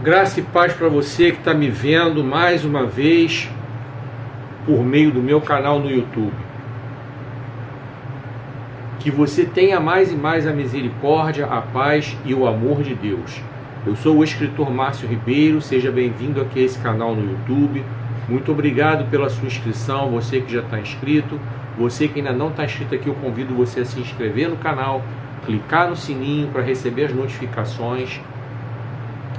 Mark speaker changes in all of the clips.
Speaker 1: Graça e paz para você que está me vendo mais uma vez por meio do meu canal no YouTube. Que você tenha mais e mais a misericórdia, a paz e o amor de Deus. Eu sou o escritor Márcio Ribeiro, seja bem-vindo aqui a esse canal no YouTube. Muito obrigado pela sua inscrição, você que já está inscrito. Você que ainda não está inscrito aqui, eu convido você a se inscrever no canal, clicar no sininho para receber as notificações.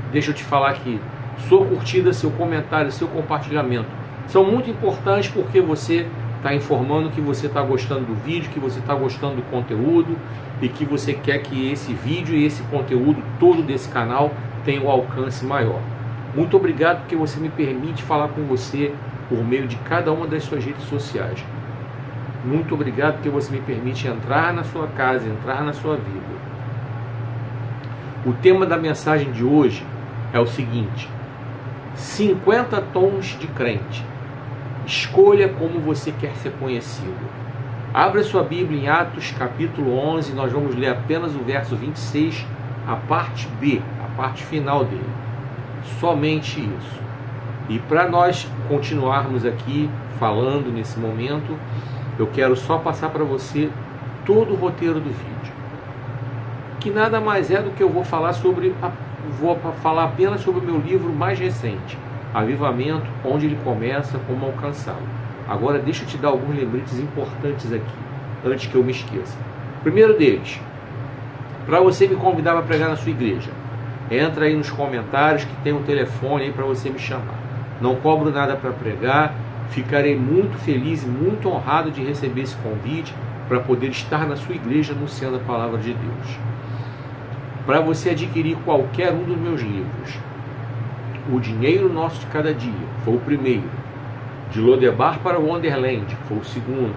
Speaker 1: Deixa eu te falar aqui, sua curtida, seu comentário, seu compartilhamento são muito importantes porque você está informando que você está gostando do vídeo, que você está gostando do conteúdo e que você quer que esse vídeo e esse conteúdo todo desse canal tenha um alcance maior. Muito obrigado porque você me permite falar com você por meio de cada uma das suas redes sociais. Muito obrigado porque você me permite entrar na sua casa, entrar na sua vida. O tema da mensagem de hoje é o seguinte: 50 tons de crente. Escolha como você quer ser conhecido. Abra sua Bíblia em Atos capítulo 11, nós vamos ler apenas o verso 26, a parte B, a parte final dele. Somente isso. E para nós continuarmos aqui falando nesse momento, eu quero só passar para você todo o roteiro do vídeo. Que nada mais é do que eu vou falar apenas sobre o meu livro mais recente, Avivamento, onde ele começa, como alcançá-lo. Agora deixa eu te dar alguns lembretes importantes aqui, antes que eu me esqueça. Primeiro deles, para você me convidar para pregar na sua igreja, entra aí nos comentários que tem um telefone aí para você me chamar. Não cobro nada para pregar, ficarei muito feliz e muito honrado de receber esse convite para poder estar na sua igreja anunciando a palavra de Deus. Para você adquirir qualquer um dos meus livros, O Dinheiro Nosso de Cada Dia, foi o primeiro. De Lodebar para Wonderland, foi o segundo.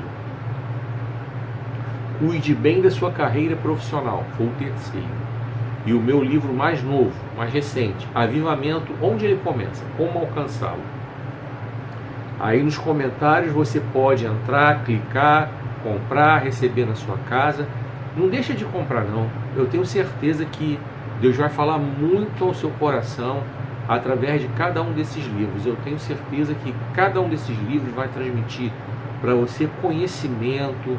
Speaker 1: Cuide bem da sua carreira profissional, foi o terceiro. E o meu livro mais novo, mais recente, Avivamento, onde ele começa, como alcançá-lo. Aí nos comentários você pode entrar, clicar, comprar, receber na sua casa. Não deixa de comprar não, eu tenho certeza que Deus vai falar muito ao seu coração através de cada um desses livros. Eu tenho certeza que cada um desses livros vai transmitir para você conhecimento,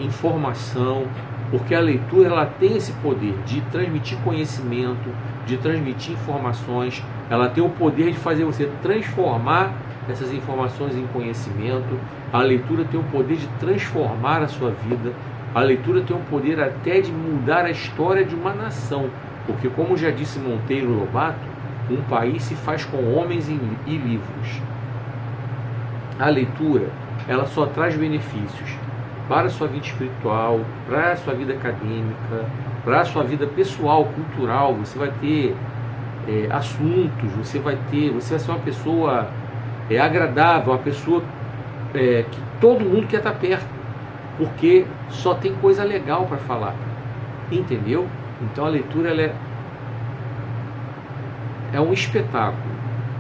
Speaker 1: informação, porque a leitura ela tem esse poder de transmitir conhecimento, de transmitir informações, ela tem o poder de fazer você transformar essas informações em conhecimento. A leitura tem o poder de transformar a sua vida. A leitura tem o poder até de mudar a história de uma nação, porque como já disse Monteiro Lobato, um país se faz com homens e livros. A leitura, ela só traz benefícios para a sua vida espiritual, para a sua vida acadêmica, para a sua vida pessoal, cultural. Você vai ter assuntos, você vai ser uma pessoa agradável, uma pessoa que todo mundo quer estar perto, porque só tem coisa legal para falar, entendeu? Então a leitura ela é um espetáculo.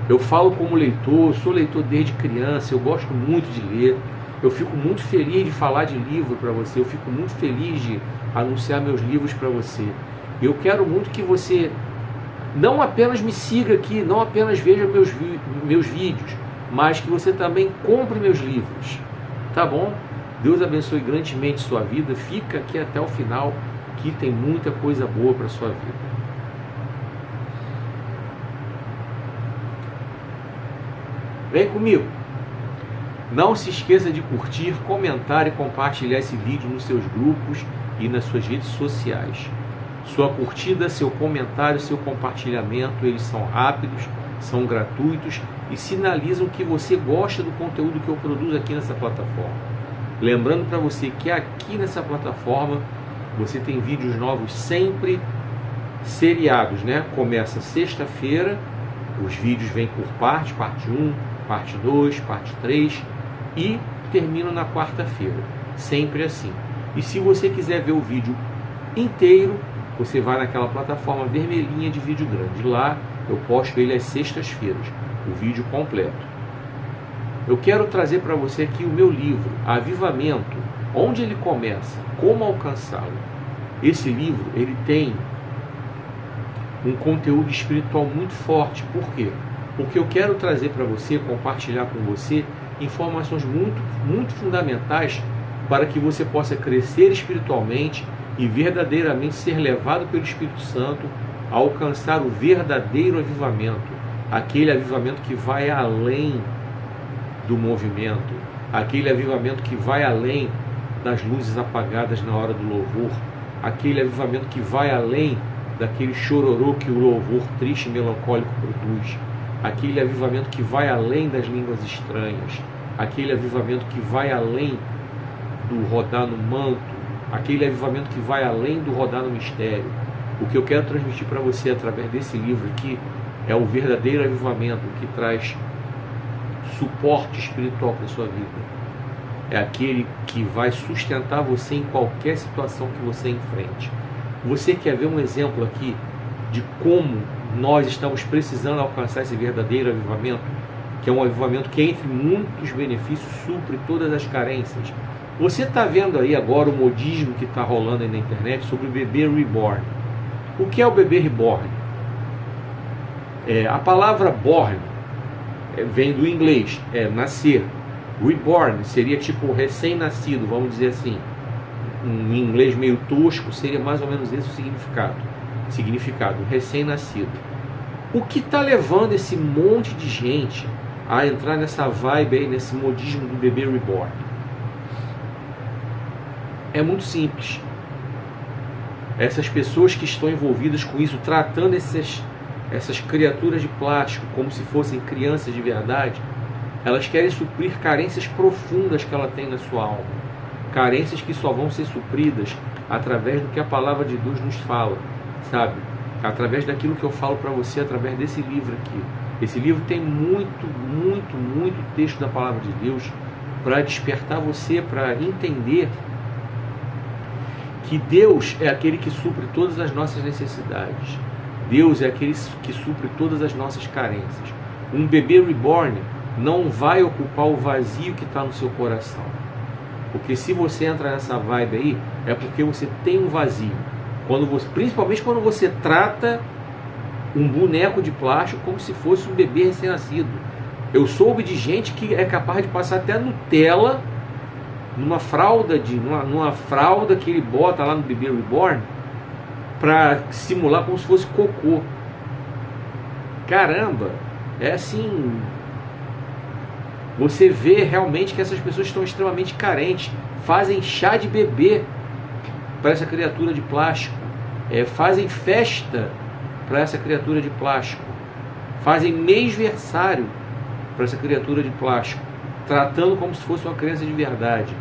Speaker 1: Eu falo como leitor, eu sou leitor desde criança, eu gosto muito de ler, eu fico muito feliz de falar de livro para você, eu fico muito feliz de anunciar meus livros para você. Eu quero muito que você não apenas me siga aqui, não apenas veja meus vídeos, mas que você também compre meus livros, tá bom? Deus abençoe grandemente sua vida. Fica aqui até o final, que tem muita coisa boa para sua vida. Vem comigo. Não se esqueça de curtir, comentar e compartilhar esse vídeo nos seus grupos e nas suas redes sociais. Sua curtida, seu comentário, seu compartilhamento, eles são rápidos, são gratuitos e sinalizam que você gosta do conteúdo que eu produzo aqui nessa plataforma. Lembrando para você que aqui nessa plataforma você tem vídeos novos sempre seriados, né? Começa sexta-feira, os vídeos vêm por parte 1, parte 2, parte 3 e terminam na quarta-feira, sempre assim. E se você quiser ver o vídeo inteiro, você vai naquela plataforma vermelhinha de vídeo grande. Lá eu posto ele às sextas-feiras, o vídeo completo. Eu quero trazer para você aqui o meu livro, Avivamento, onde ele começa, como alcançá-lo. Esse livro, ele tem um conteúdo espiritual muito forte. Por quê? Porque eu quero trazer para você, compartilhar com você, informações muito fundamentais para que você possa crescer espiritualmente e verdadeiramente ser levado pelo Espírito Santo a alcançar o verdadeiro avivamento, aquele avivamento que vai além do movimento, aquele avivamento que vai além das luzes apagadas na hora do louvor, aquele avivamento que vai além daquele chororô que o louvor triste e melancólico produz, aquele avivamento que vai além das línguas estranhas, aquele avivamento que vai além do rodar no manto, aquele avivamento que vai além do rodar no mistério. O que eu quero transmitir para você através desse livro aqui é o verdadeiro avivamento que traz suporte espiritual para a sua vida. É aquele que vai sustentar você em qualquer situação que você enfrente. Você quer ver um exemplo aqui de como nós estamos precisando alcançar esse verdadeiro avivamento, que é um avivamento que, entre muitos benefícios, supre todas as carências. Você está vendo aí agora o modismo que está rolando aí na internet sobre o bebê reborn. O que é o bebê reborn? A palavra born vem do inglês, nascer. Reborn seria tipo recém-nascido, vamos dizer assim. Em inglês meio tosco, seria mais ou menos esse o significado, recém-nascido. O que está levando esse monte de gente a entrar nessa vibe aí, nesse modismo do bebê reborn? É muito simples. Essas pessoas que estão envolvidas com isso, tratando essas criaturas de plástico como se fossem crianças de verdade, elas querem suprir carências profundas que ela tem na sua alma. Carências que só vão ser supridas através do que a palavra de Deus nos fala, sabe? Através daquilo que eu falo para você, através desse livro aqui. Esse livro tem muito texto da palavra de Deus para despertar você, para entender que Deus é aquele que supre todas as nossas necessidades. Deus é aquele que supre todas as nossas carências. Um bebê reborn não vai ocupar o vazio que está no seu coração. Porque se você entra nessa vibe aí, é porque você tem um vazio. Principalmente quando você trata um boneco de plástico como se fosse um bebê recém-nascido. Eu soube de gente que é capaz de passar até Nutella numa fralda que ele bota lá no bebê reborn para simular como se fosse cocô. Caramba, é assim. Você vê realmente que essas pessoas estão extremamente carentes, fazem chá de bebê para essa criatura de plástico, fazem festa para essa criatura de plástico, fazem mêsversário para essa criatura de plástico, tratando como se fosse uma criança de verdade.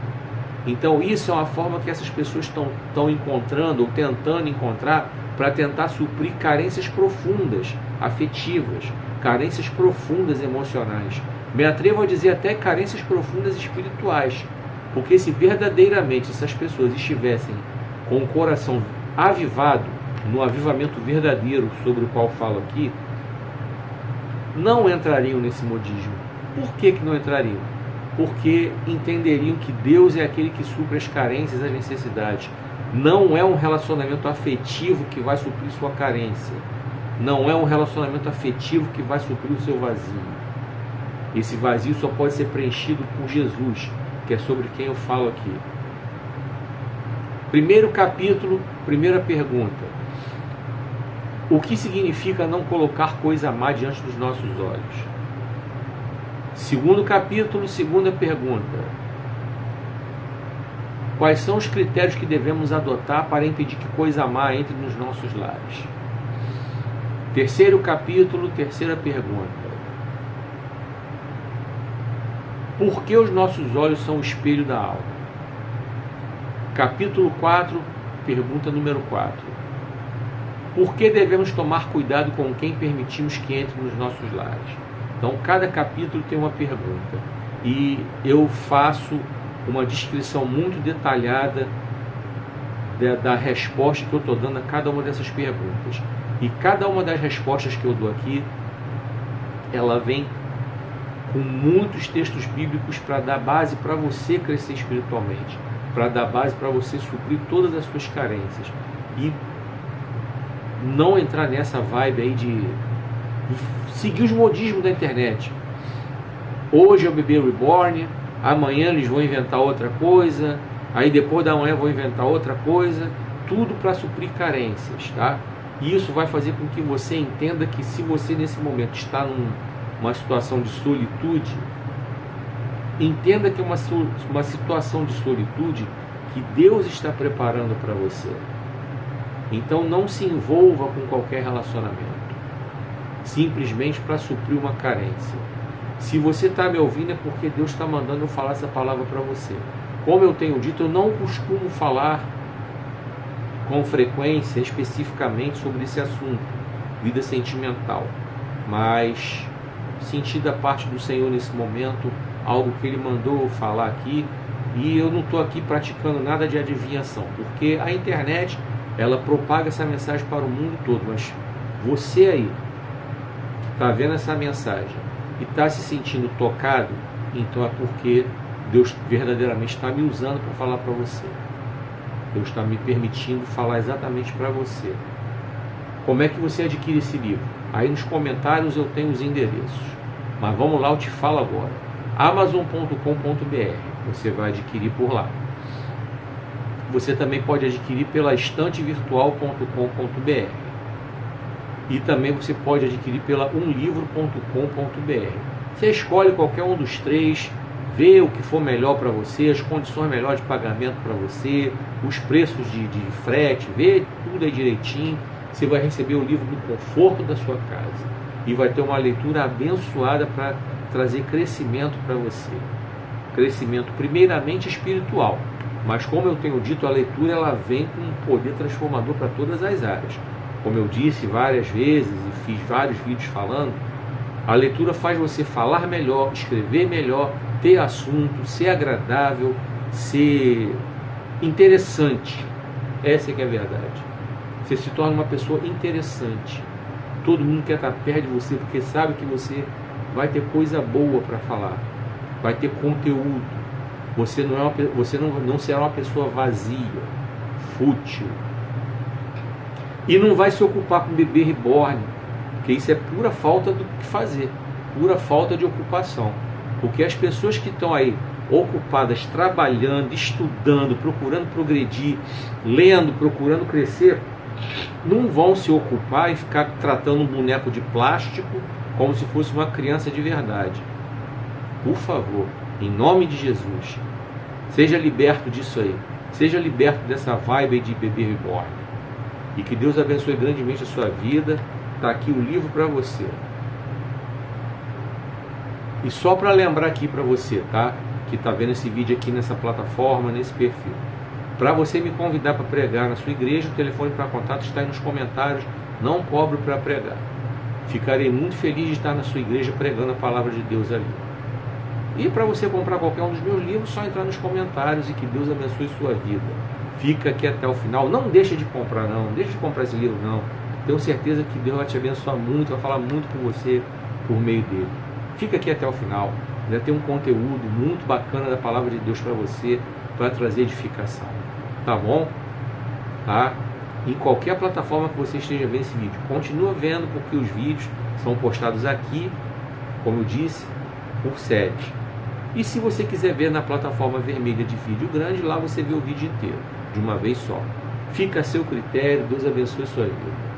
Speaker 1: Então isso é uma forma que essas pessoas estão encontrando ou tentando encontrar para tentar suprir carências profundas, afetivas, carências profundas emocionais. Me atrevo a dizer até carências profundas espirituais, porque se verdadeiramente essas pessoas estivessem com o coração avivado, no avivamento verdadeiro sobre o qual falo aqui, não entrariam nesse modismo. Por que não entrariam? Porque entenderiam que Deus é aquele que supre as carências, as necessidades. Não é um relacionamento afetivo que vai suprir sua carência. Não é um relacionamento afetivo que vai suprir o seu vazio. Esse vazio só pode ser preenchido por Jesus, que é sobre quem eu falo aqui. Primeiro capítulo, primeira pergunta. O que significa não colocar coisa má diante dos nossos olhos? Segundo capítulo, segunda pergunta. Quais são os critérios que devemos adotar para impedir que coisa má entre nos nossos lares? Terceiro capítulo, terceira pergunta. Por que os nossos olhos são o espelho da alma? Capítulo 4, pergunta número 4. Por que devemos tomar cuidado com quem permitimos que entre nos nossos lares? Então, cada capítulo tem uma pergunta. E eu faço uma descrição muito detalhada da resposta que eu estou dando a cada uma dessas perguntas. E cada uma das respostas que eu dou aqui, ela vem com muitos textos bíblicos para dar base para você crescer espiritualmente, para dar base para você suprir todas as suas carências. E não entrar nessa vibe aí de seguir os modismos da internet. Hoje é o bebê reborn, amanhã eles vão inventar outra coisa, aí depois da manhã vão inventar outra coisa, tudo para suprir carências, tá? E isso vai fazer com que você entenda que se você nesse momento está numa situação de solitude, entenda que é uma situação de solitude que Deus está preparando para você. Então não se envolva com qualquer relacionamento, simplesmente para suprir uma carência. Se você está me ouvindo é porque Deus está mandando eu falar essa palavra para você. Como eu tenho dito, eu não costumo falar com frequência especificamente sobre esse assunto, vida sentimental, mas senti da parte do Senhor nesse momento algo que Ele mandou falar aqui, e eu não estou aqui praticando nada de adivinhação, porque a internet ela propaga essa mensagem para o mundo todo, mas você aí que está vendo essa mensagem e está se sentindo tocado, então é porque Deus verdadeiramente está me usando para falar para você. Deus está me permitindo falar exatamente para você. Como é que você adquire esse livro? Aí nos comentários eu tenho os endereços. Mas vamos lá, eu te falo agora. Amazon.com.br, você vai adquirir por lá. Você também pode adquirir pela estantevirtual.com.br. E também você pode adquirir pela umlivro.com.br. Você escolhe qualquer um dos três, vê o que for melhor para você, as condições melhores de pagamento para você, os preços de frete, vê tudo aí direitinho. Você vai receber o livro no conforto da sua casa e vai ter uma leitura abençoada para trazer crescimento para você. Crescimento primeiramente espiritual, mas como eu tenho dito, a leitura ela vem com um poder transformador para todas as áreas. Como eu disse várias vezes e fiz vários vídeos falando, a leitura faz você falar melhor, escrever melhor, ter assunto, ser agradável, ser interessante. Essa é que é a verdade. Você se torna uma pessoa interessante. Todo mundo quer estar perto de você porque sabe que você vai ter coisa boa para falar, vai ter conteúdo. Você não será uma pessoa vazia, fútil. E não vai se ocupar com bebê reborn, porque isso é pura falta do que fazer, pura falta de ocupação. Porque as pessoas que estão aí ocupadas, trabalhando, estudando, procurando progredir, lendo, procurando crescer, não vão se ocupar e ficar tratando um boneco de plástico como se fosse uma criança de verdade. Por favor, em nome de Jesus, seja liberto disso aí. Seja liberto dessa vibe de bebê reborn. E que Deus abençoe grandemente a sua vida. Está aqui o livro para você. E só para lembrar aqui para você, tá? Que está vendo esse vídeo aqui nessa plataforma, nesse perfil. Para você me convidar para pregar na sua igreja, o telefone para contato está aí nos comentários. Não cobro para pregar. Ficarei muito feliz de estar na sua igreja pregando a palavra de Deus ali. E para você comprar qualquer um dos meus livros, só entrar nos comentários e que Deus abençoe sua vida. Fica aqui até o final. Não deixa de comprar não. Não deixa de comprar esse livro não. Tenho certeza que Deus vai te abençoar muito, vai falar muito com você por meio dele. Fica aqui até o final. Vai ter um conteúdo muito bacana da palavra de Deus para você, para trazer edificação. Tá bom? Tá? Em qualquer plataforma que você esteja vendo esse vídeo, continua vendo, porque os vídeos são postados aqui, como eu disse, por séries. E se você quiser ver na plataforma vermelha de vídeo grande, lá você vê o vídeo inteiro, de uma vez só. Fica a seu critério, Deus abençoe sua vida.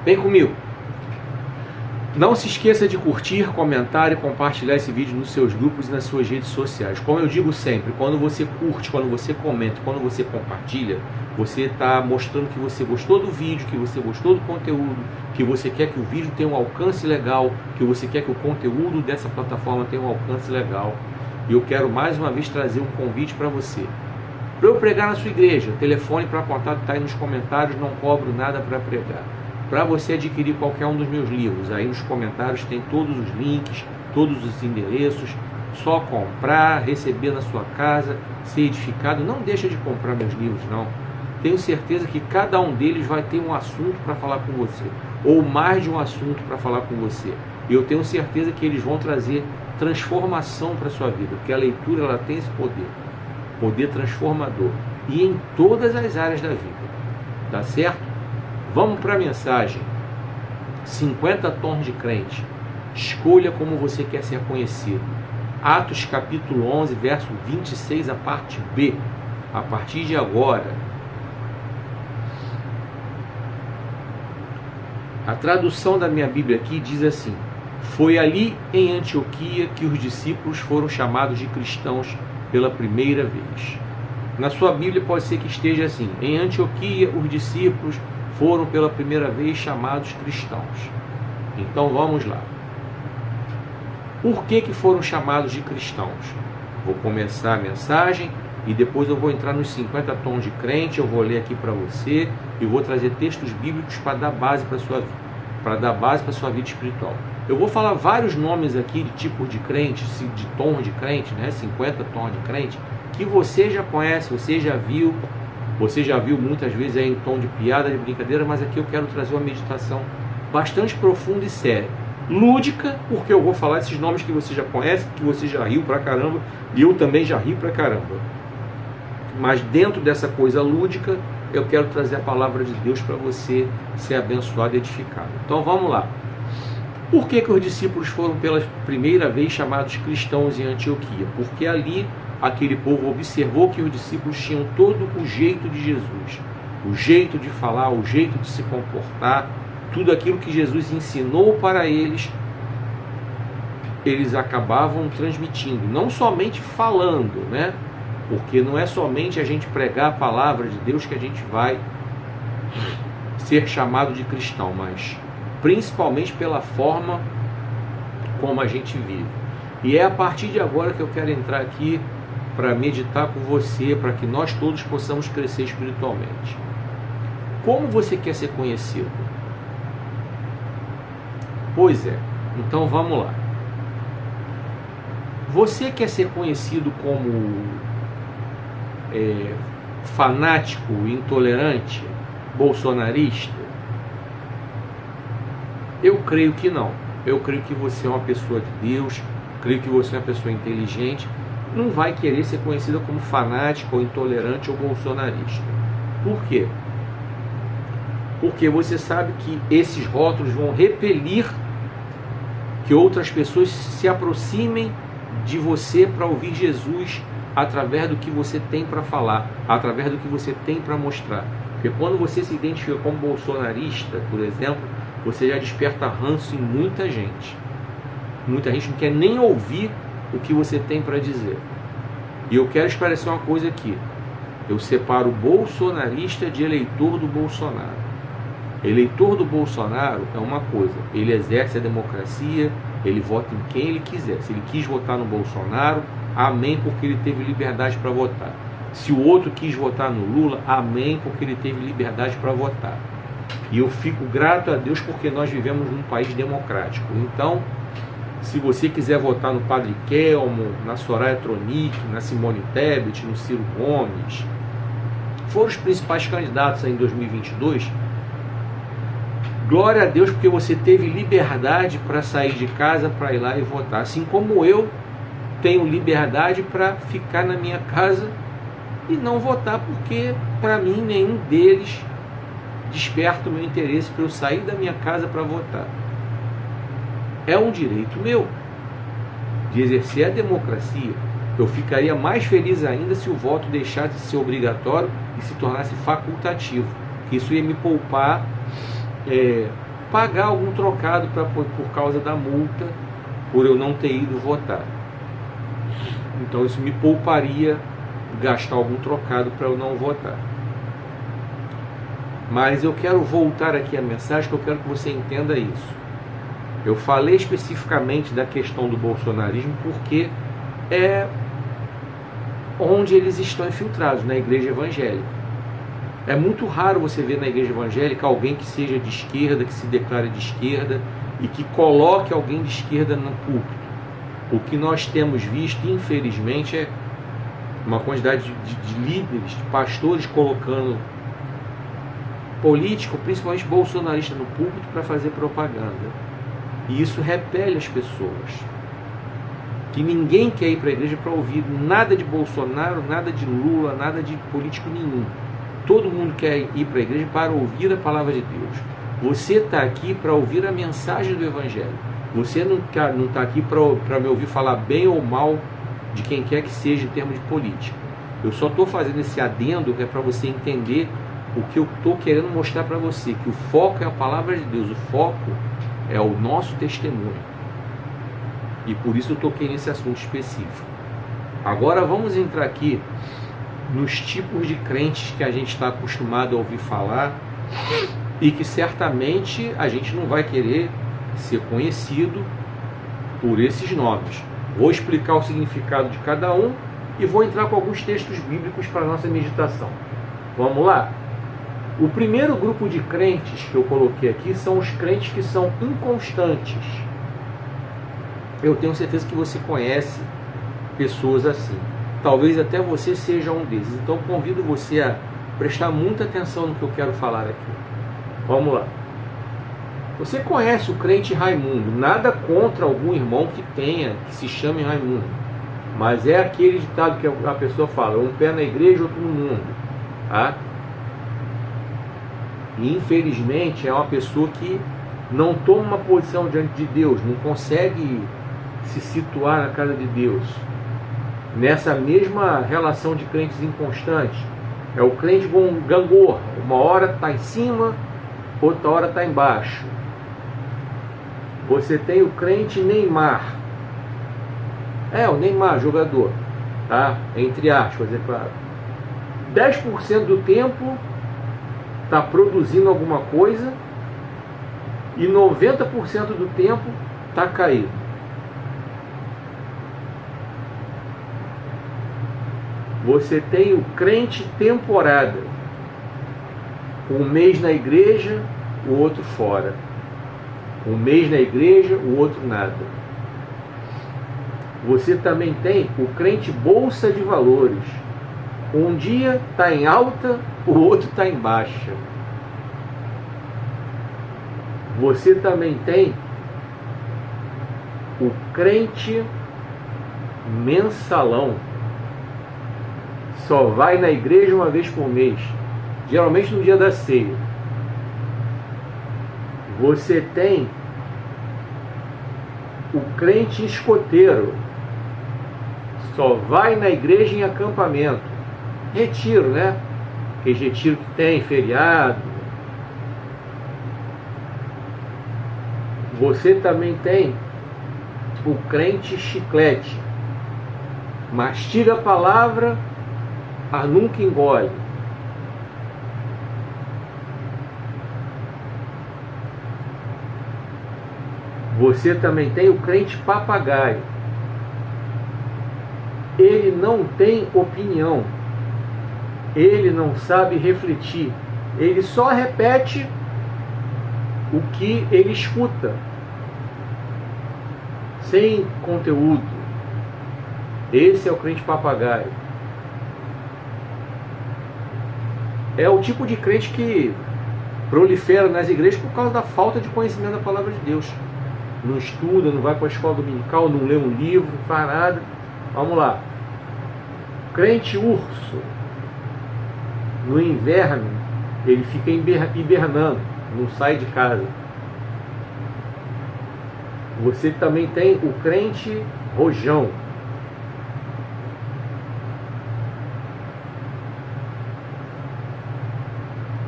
Speaker 1: Vem comigo. Não se esqueça de curtir, comentar e compartilhar esse vídeo nos seus grupos e nas suas redes sociais. Como eu digo sempre, quando você curte, quando você comenta, quando você compartilha, você está mostrando que você gostou do vídeo, que você gostou do conteúdo, que você quer que o vídeo tenha um alcance legal, que você quer que o conteúdo dessa plataforma tenha um alcance legal. E eu quero mais uma vez trazer um convite para você. Para eu pregar na sua igreja, telefone para contato está aí nos comentários, não cobro nada para pregar. Para você adquirir qualquer um dos meus livros, aí nos comentários tem todos os links, todos os endereços, só comprar, receber na sua casa, ser edificado. Não deixa de comprar meus livros não. Tenho certeza que cada um deles vai ter um assunto para falar com você, ou mais de um assunto para falar com você. E eu tenho certeza que eles vão trazer transformação para a sua vida, porque a leitura ela tem esse poder. poder transformador e em todas as áreas da vida. Tá certo? Vamos para a mensagem. 50 tons de crente. Escolha como você quer ser conhecido. Atos capítulo 11, verso 26, a parte B. A partir de agora. A tradução da minha Bíblia aqui diz assim: foi ali em Antioquia que os discípulos foram chamados de cristãos pela primeira vez. Na sua Bíblia pode ser que esteja assim: em Antioquia os discípulos foram pela primeira vez chamados cristãos. Então vamos lá. Por que foram chamados de cristãos? Vou começar a mensagem e depois eu vou entrar nos 50 tons de crente. Eu vou ler aqui para você e vou trazer textos bíblicos para dar base para a sua vida, para dar base para a sua vida espiritual. Eu vou falar vários nomes aqui de tipos de crente, de tom de crente, né? 50 tons de crente, que você já conhece, você já viu muitas vezes aí em tom de piada, de brincadeira, mas aqui eu quero trazer uma meditação bastante profunda e séria. Lúdica, porque eu vou falar esses nomes que você já conhece, que você já riu pra caramba, e eu também já ri pra caramba. Mas dentro dessa coisa lúdica, eu quero trazer a palavra de Deus para você ser abençoado e edificado. Então vamos lá. Por que os discípulos foram pela primeira vez chamados cristãos em Antioquia? Porque ali aquele povo observou que os discípulos tinham todo o jeito de Jesus, o jeito de falar, o jeito de se comportar, tudo aquilo que Jesus ensinou para eles, eles acabavam transmitindo, não somente falando, né? Porque não é somente a gente pregar a palavra de Deus que a gente vai ser chamado de cristão, mas principalmente pela forma como a gente vive. E é a partir de agora que eu quero entrar aqui para meditar com você, para que nós todos possamos crescer espiritualmente. Como você quer ser conhecido? Pois é, então vamos lá. Você quer ser conhecido como fanático, intolerante, bolsonarista? Eu creio que não. Eu creio que você é uma pessoa de Deus, creio que você é uma pessoa inteligente, não vai querer ser conhecida como fanático, ou intolerante ou bolsonarista. Por quê? Porque você sabe que esses rótulos vão repelir que outras pessoas se aproximem de você para ouvir Jesus através do que você tem para falar, através do que você tem para mostrar. Porque quando você se identifica como bolsonarista, por exemplo, você já desperta ranço em muita gente. Muita gente não quer nem ouvir o que você tem para dizer. E eu quero esclarecer uma coisa aqui. Eu separo bolsonarista de eleitor do Bolsonaro. Eleitor do Bolsonaro é uma coisa, ele exerce a democracia, ele vota em quem ele quiser. Se ele quis votar no Bolsonaro, amém, porque ele teve liberdade para votar. Se o outro quis votar no Lula, amém, porque ele teve liberdade para votar. E eu fico grato a Deus porque nós vivemos num país democrático. Então, se você quiser votar no Padre Kelmo, na Soraya Tronic, na Simone Tebet, no Ciro Gomes, foram os principais candidatos aí em 2022, glória a Deus porque você teve liberdade para sair de casa, para ir lá e votar. Assim como eu tenho liberdade para ficar na minha casa e não votar, porque para mim nenhum deles desperta o meu interesse para eu sair da minha casa para votar. É um direito meu de exercer a democracia. Eu ficaria mais feliz ainda se o voto deixasse de ser obrigatório e se tornasse facultativo. Isso ia me poupar pagar algum trocado por causa da multa por eu não ter ido votar. Então isso me pouparia gastar algum trocado para eu não votar. Mas eu quero voltar aqui à mensagem, que eu quero que você entenda isso. Eu falei especificamente da questão do bolsonarismo porque é onde eles estão infiltrados, na igreja evangélica. É muito raro você ver na igreja evangélica alguém que seja de esquerda, que se declare de esquerda e que coloque alguém de esquerda no púlpito. O que nós temos visto, infelizmente, é uma quantidade de líderes, de pastores colocando político, principalmente bolsonarista, no púlpito para fazer propaganda. E isso repele as pessoas. que ninguém quer ir para a igreja para ouvir nada de Bolsonaro, nada de Lula, nada de político nenhum. Todo mundo quer ir para a igreja para ouvir a palavra de Deus. Você está aqui para ouvir a mensagem do Evangelho. Você não está aqui para me ouvir falar bem ou mal de quem quer que seja em termos de política. Eu só estou fazendo esse adendo que é para você entender o que eu estou querendo mostrar para você, que o foco é a palavra de Deus, o foco é o nosso testemunho. E por isso eu toquei nesse assunto específico. Agora vamos entrar aqui nos tipos de crentes que a gente está acostumado a ouvir falar e que certamente a gente não vai querer ser conhecido por esses nomes. Vou explicar o significado de cada um e vou entrar com alguns textos bíblicos para a nossa meditação. Vamos lá? O primeiro grupo de crentes que eu coloquei aqui são os crentes que são inconstantes. Eu tenho certeza que você conhece pessoas assim. Talvez até você seja um desses. Então convido você a prestar muita atenção no que eu quero falar aqui. Vamos lá. Você conhece o crente Raimundo. Nada contra algum irmão que se chame Raimundo. Mas é aquele ditado que a pessoa fala, um pé na igreja, outro no mundo. Tá? E infelizmente é uma pessoa que não toma uma posição diante de Deus, não consegue se situar na casa de Deus. Nessa mesma relação de crentes inconstantes, é o crente gangorra. Uma hora está em cima, outra hora está embaixo. Você tem o crente Neymar. O Neymar, jogador, tá? Entre aspas, é claro. 10% do tempo está produzindo alguma coisa e 90% do tempo está caído. Você tem o crente temporada. Um mês na igreja, o outro fora. Um mês na igreja, o outro nada. Você também tem o crente bolsa de valores. Um dia está em alta, o outro está em baixa. Você também tem o crente mensalão. Só vai na igreja uma vez por mês, geralmente no dia da ceia. Você tem o crente escoteiro. Só vai na igreja em acampamento. Retiro, né? Aquele retiro que tem, feriado. Você também tem o crente chiclete. Mastiga a palavra, mas nunca engole. Você também tem o crente papagaio. Ele não tem opinião. Ele não sabe refletir. Ele só repete o que ele escuta, sem conteúdo. Esse é o crente papagaio. É o tipo de crente que prolifera nas igrejas por causa da falta de conhecimento da palavra de Deus. Não estuda, não vai para a escola dominical, não lê um livro, não faz nada. Vamos lá. Crente urso. No inverno, ele fica hibernando, não sai de casa. Você também tem o crente rojão.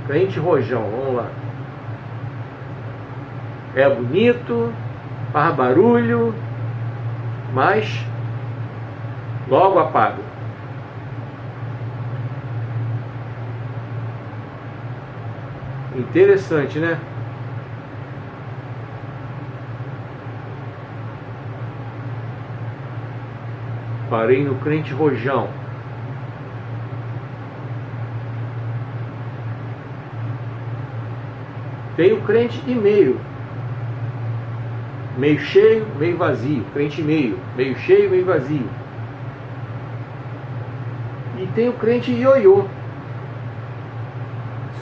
Speaker 1: Crente rojão, vamos lá. É bonito, faz barulho, mas logo apaga. Interessante, né? Parei no crente rojão. Tem o crente e meio. Meio cheio, meio vazio. Crente meio. Meio cheio, meio vazio. E tem o crente ioiô.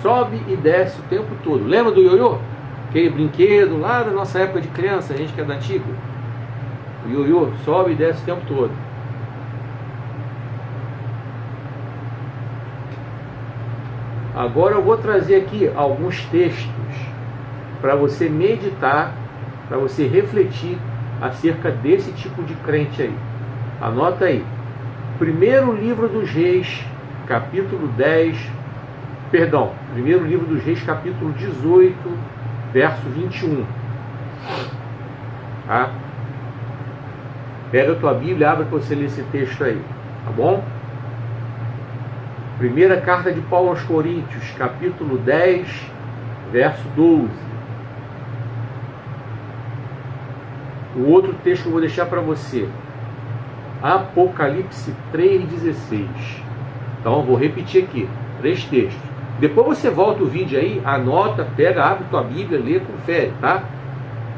Speaker 1: Sobe e desce o tempo todo. Lembra do ioiô? Aquele brinquedo lá da nossa época de criança, a gente que é da antiga. O ioiô sobe e desce o tempo todo. Agora eu vou trazer aqui alguns textos para você meditar, para você refletir acerca desse tipo de crente aí. Anota aí. Primeiro livro dos Reis, capítulo 10, perdão, primeiro livro dos Reis, capítulo 18, verso 21. Tá? Pega a tua Bíblia, abre para você ler esse texto aí, tá bom? Primeira carta de Paulo aos Coríntios, capítulo 10, verso 12. O outro texto que eu vou deixar para você, Apocalipse 3,16. Então eu vou repetir aqui, 3 textos. Depois você volta o vídeo aí, anota, pega, abre tua Bíblia, lê, confere, tá?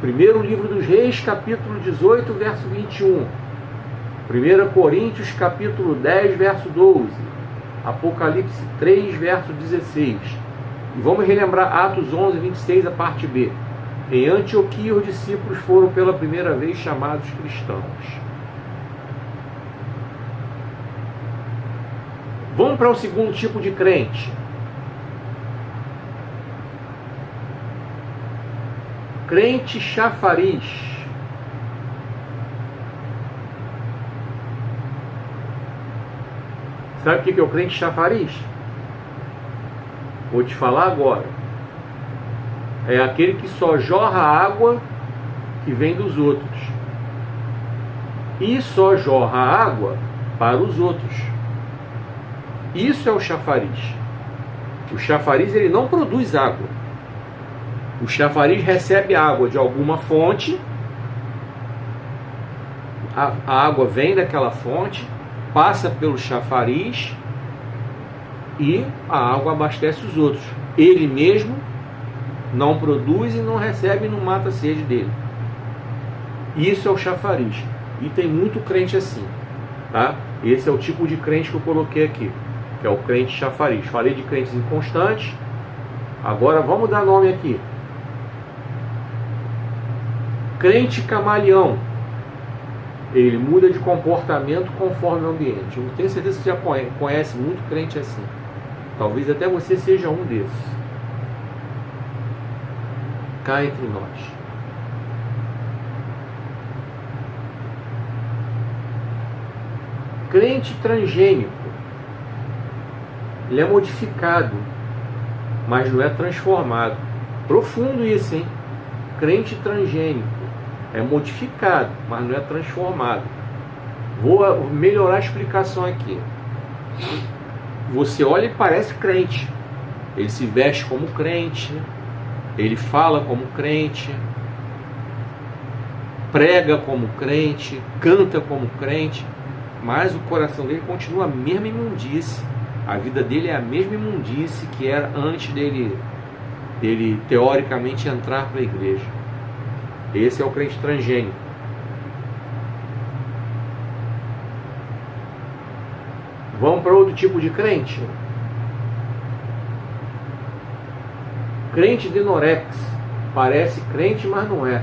Speaker 1: Primeiro livro dos Reis, capítulo 18, verso 21. 1 Coríntios, capítulo 10, verso 12. Apocalipse 3, verso 16. E vamos relembrar Atos 11, 26, a parte B. Em Antioquia, os discípulos foram pela primeira vez chamados cristãos. Vamos para o segundo tipo de crente. Crente chafariz. Sabe o que é o crente chafariz? Vou te falar agora. É aquele que só jorra água que vem dos outros. E só jorra água para os outros. Isso é o chafariz. O chafariz, ele não produz água. O chafariz recebe água de alguma fonte. A água vem daquela fonte, passa pelo chafariz e a água abastece os outros. Ele mesmo não produz e não recebe e não mata a sede dele. Isso é o chafariz. E tem muito crente assim, tá? Esse é o tipo de crente que eu coloquei aqui, que é o crente chafariz. Falei de crentes inconstantes. Agora vamos dar nome aqui. Crente camaleão. Ele muda de comportamento conforme o ambiente. Eu tenho certeza que você já conhece muito crente assim. Talvez até você seja um desses. Cá entre nós. Crente transgênico. Ele é modificado, mas não é transformado. Profundo isso, hein? Crente transgênico. É modificado, mas não é transformado. Vou melhorar a explicação aqui. Você olha e parece crente. Ele se veste como crente. Ele fala como crente. Prega como crente. Canta como crente. Mas o coração dele continua a mesma imundície. A vida dele é a mesma imundície que era antes dele teoricamente entrar para a igreja. Esse é o crente transgênico. Vamos para outro tipo de crente. Crente Denorex. Parece crente, mas não é.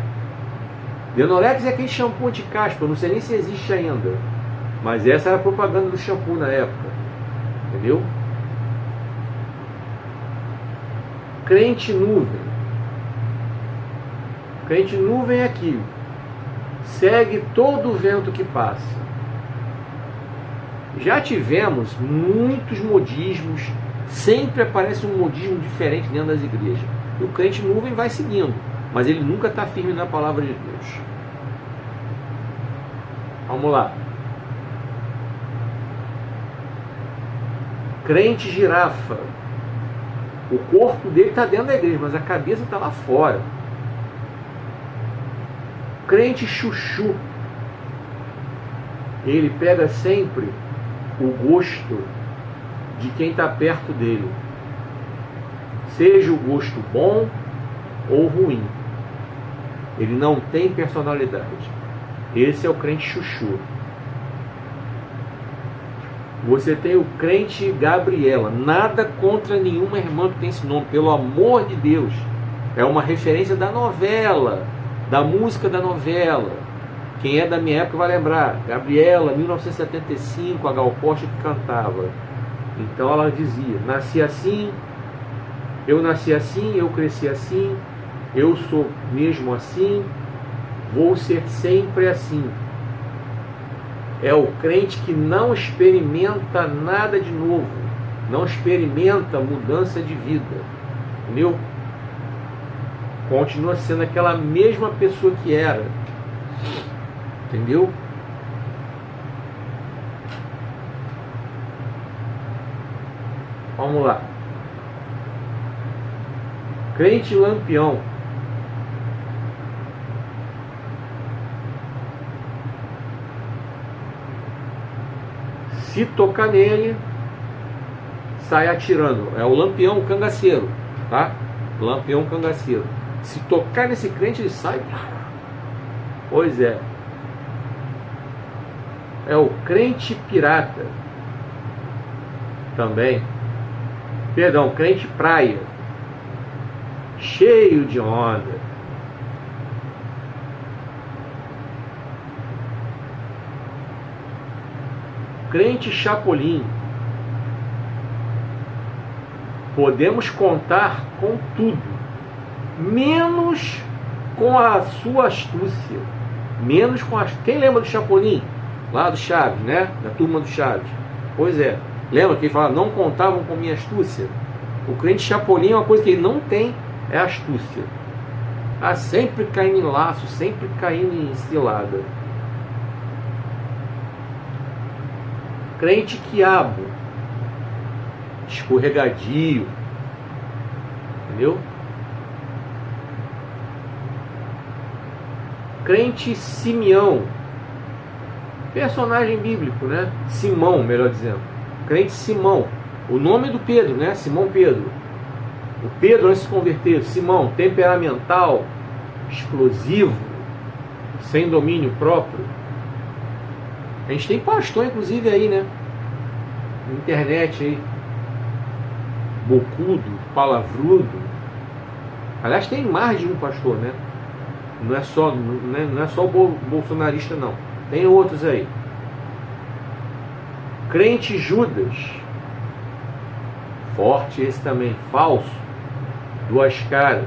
Speaker 1: Denorex é aquele shampoo de caspa. Eu não sei nem se existe ainda. Mas essa era a propaganda do shampoo na época. Entendeu? Crente nuvem. Crente nuvem é aquilo. Segue todo o vento que passa. Já tivemos muitos modismos. Sempre aparece um modismo diferente dentro das igrejas. E o crente nuvem vai seguindo. Mas ele nunca está firme na palavra de Deus. Vamos lá. Crente girafa. O corpo dele está dentro da igreja, mas a cabeça está lá fora. Crente chuchu. Ele pega sempre o gosto de quem está perto dele. Seja o gosto bom ou ruim. Ele não tem personalidade. Esse é o crente chuchu. Você tem o crente Gabriela. Nada contra nenhuma irmã que tem esse nome. Pelo amor de Deus. É uma referência da novela. Da música da novela. Quem é da minha época vai lembrar. Gabriela, 1975, a Gal Costa que cantava. Então ela dizia: nasci assim, eu nasci assim, eu cresci assim, eu sou mesmo assim, vou ser sempre assim. É o crente que não experimenta nada de novo, não experimenta mudança de vida, entendeu? Continua sendo aquela mesma pessoa que era, entendeu? Vamos lá. Crente lampião. Se tocar nele, sai atirando. É o lampião cangaceiro, tá? Lampião cangaceiro. Se tocar nesse crente, ele sai. Pois é. É o crente pirata. Também. Perdão, crente praia. Cheio de onda. Crente chapolim. Podemos contar com tudo, menos com a sua astúcia. Menos com a... Quem lembra do Chapolin? Lá do Chaves, né? Da turma do Chaves. Pois é. Lembra que ele fala, não contavam com minha astúcia? O crente Chapolin é uma coisa que ele não tem, é astúcia. Tá sempre caindo em laço, sempre caindo em cilada. Crente quiabo, escorregadio, entendeu? Crente Simeão, personagem bíblico, né? Simão, melhor dizendo. Crente Simão, o nome do Pedro, né? Simão Pedro. O Pedro, antes de se converter, Simão, temperamental, explosivo, sem domínio próprio. A gente tem pastor, inclusive, aí, né? Na internet aí. Bocudo, palavrudo. Aliás, tem mais de um pastor, né? Não é só o bolsonarista, não. Tem outros aí. Crente Judas. Forte esse também. Falso. Duas caras.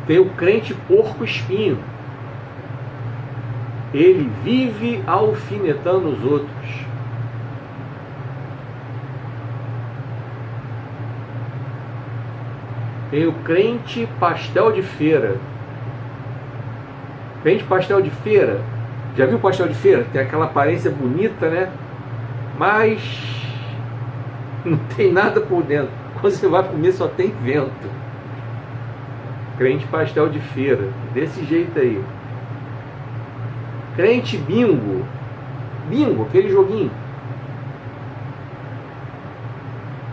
Speaker 1: Tem o crente porco espinho. Ele vive alfinetando os outros. Tem o crente pastel de feira. Crente pastel de feira. Já viu pastel de feira? Tem aquela aparência bonita, né? Mas não tem nada por dentro. Quando você vai comer só tem vento. Crente pastel de feira. Desse jeito aí. Crente bingo. Bingo, aquele joguinho.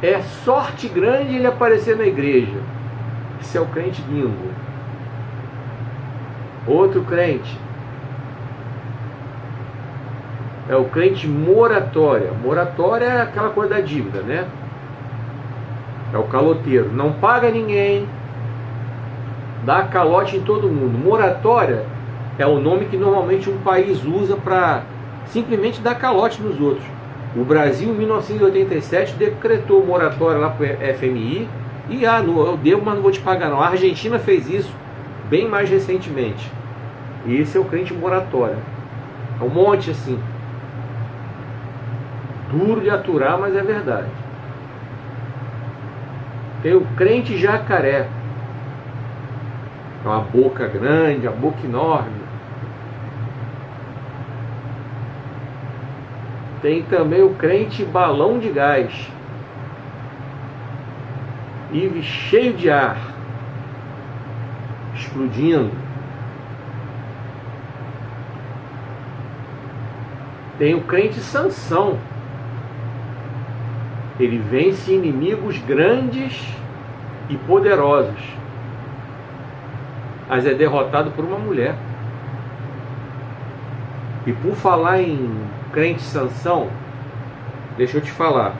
Speaker 1: É sorte grande ele aparecer na igreja. Esse é o crente bingo. Outro crente é o crente moratória. Moratória é aquela coisa da dívida, né? É o caloteiro. Não paga ninguém, dá calote em todo mundo. Moratória é o nome que normalmente um país usa para simplesmente dar calote nos outros. O Brasil, em 1987, decretou moratória lá para o FMI e eu devo, mas não vou te pagar não. A Argentina fez isso bem mais recentemente. E esse é o crente moratória. É um monte assim. Duro de aturar, mas é verdade. Tem o crente jacaré. É uma boca grande, a boca enorme. Tem também o crente balão de gás. E cheio de ar. Explodindo. Tem o crente Sansão. Ele vence inimigos grandes e poderosos, mas é derrotado por uma mulher. E por falar em crente Sansão, deixa eu te falar.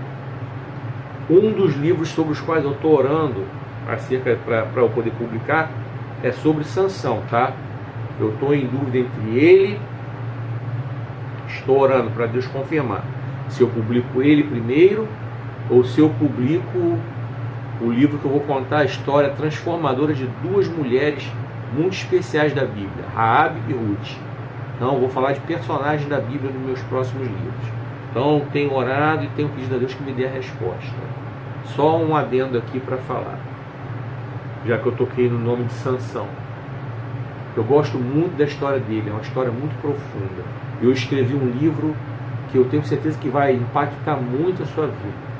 Speaker 1: Um dos livros sobre os quais eu estou orando acerca para eu poder publicar é sobre Sansão, tá? Eu estou em dúvida entre ele, estou orando para Deus confirmar se eu publico ele primeiro ou se eu publico o livro que eu vou contar a história transformadora de duas mulheres muito especiais da Bíblia, Raabe e Ruth. Então, eu vou falar de personagens da Bíblia nos meus próximos livros. Então, tenho orado e tenho pedido a Deus que me dê a resposta. Só um adendo aqui para falar, já que eu toquei no nome de Sansão. Eu gosto muito da história dele, é uma história muito profunda. Eu escrevi um livro que eu tenho certeza que vai impactar muito a sua vida.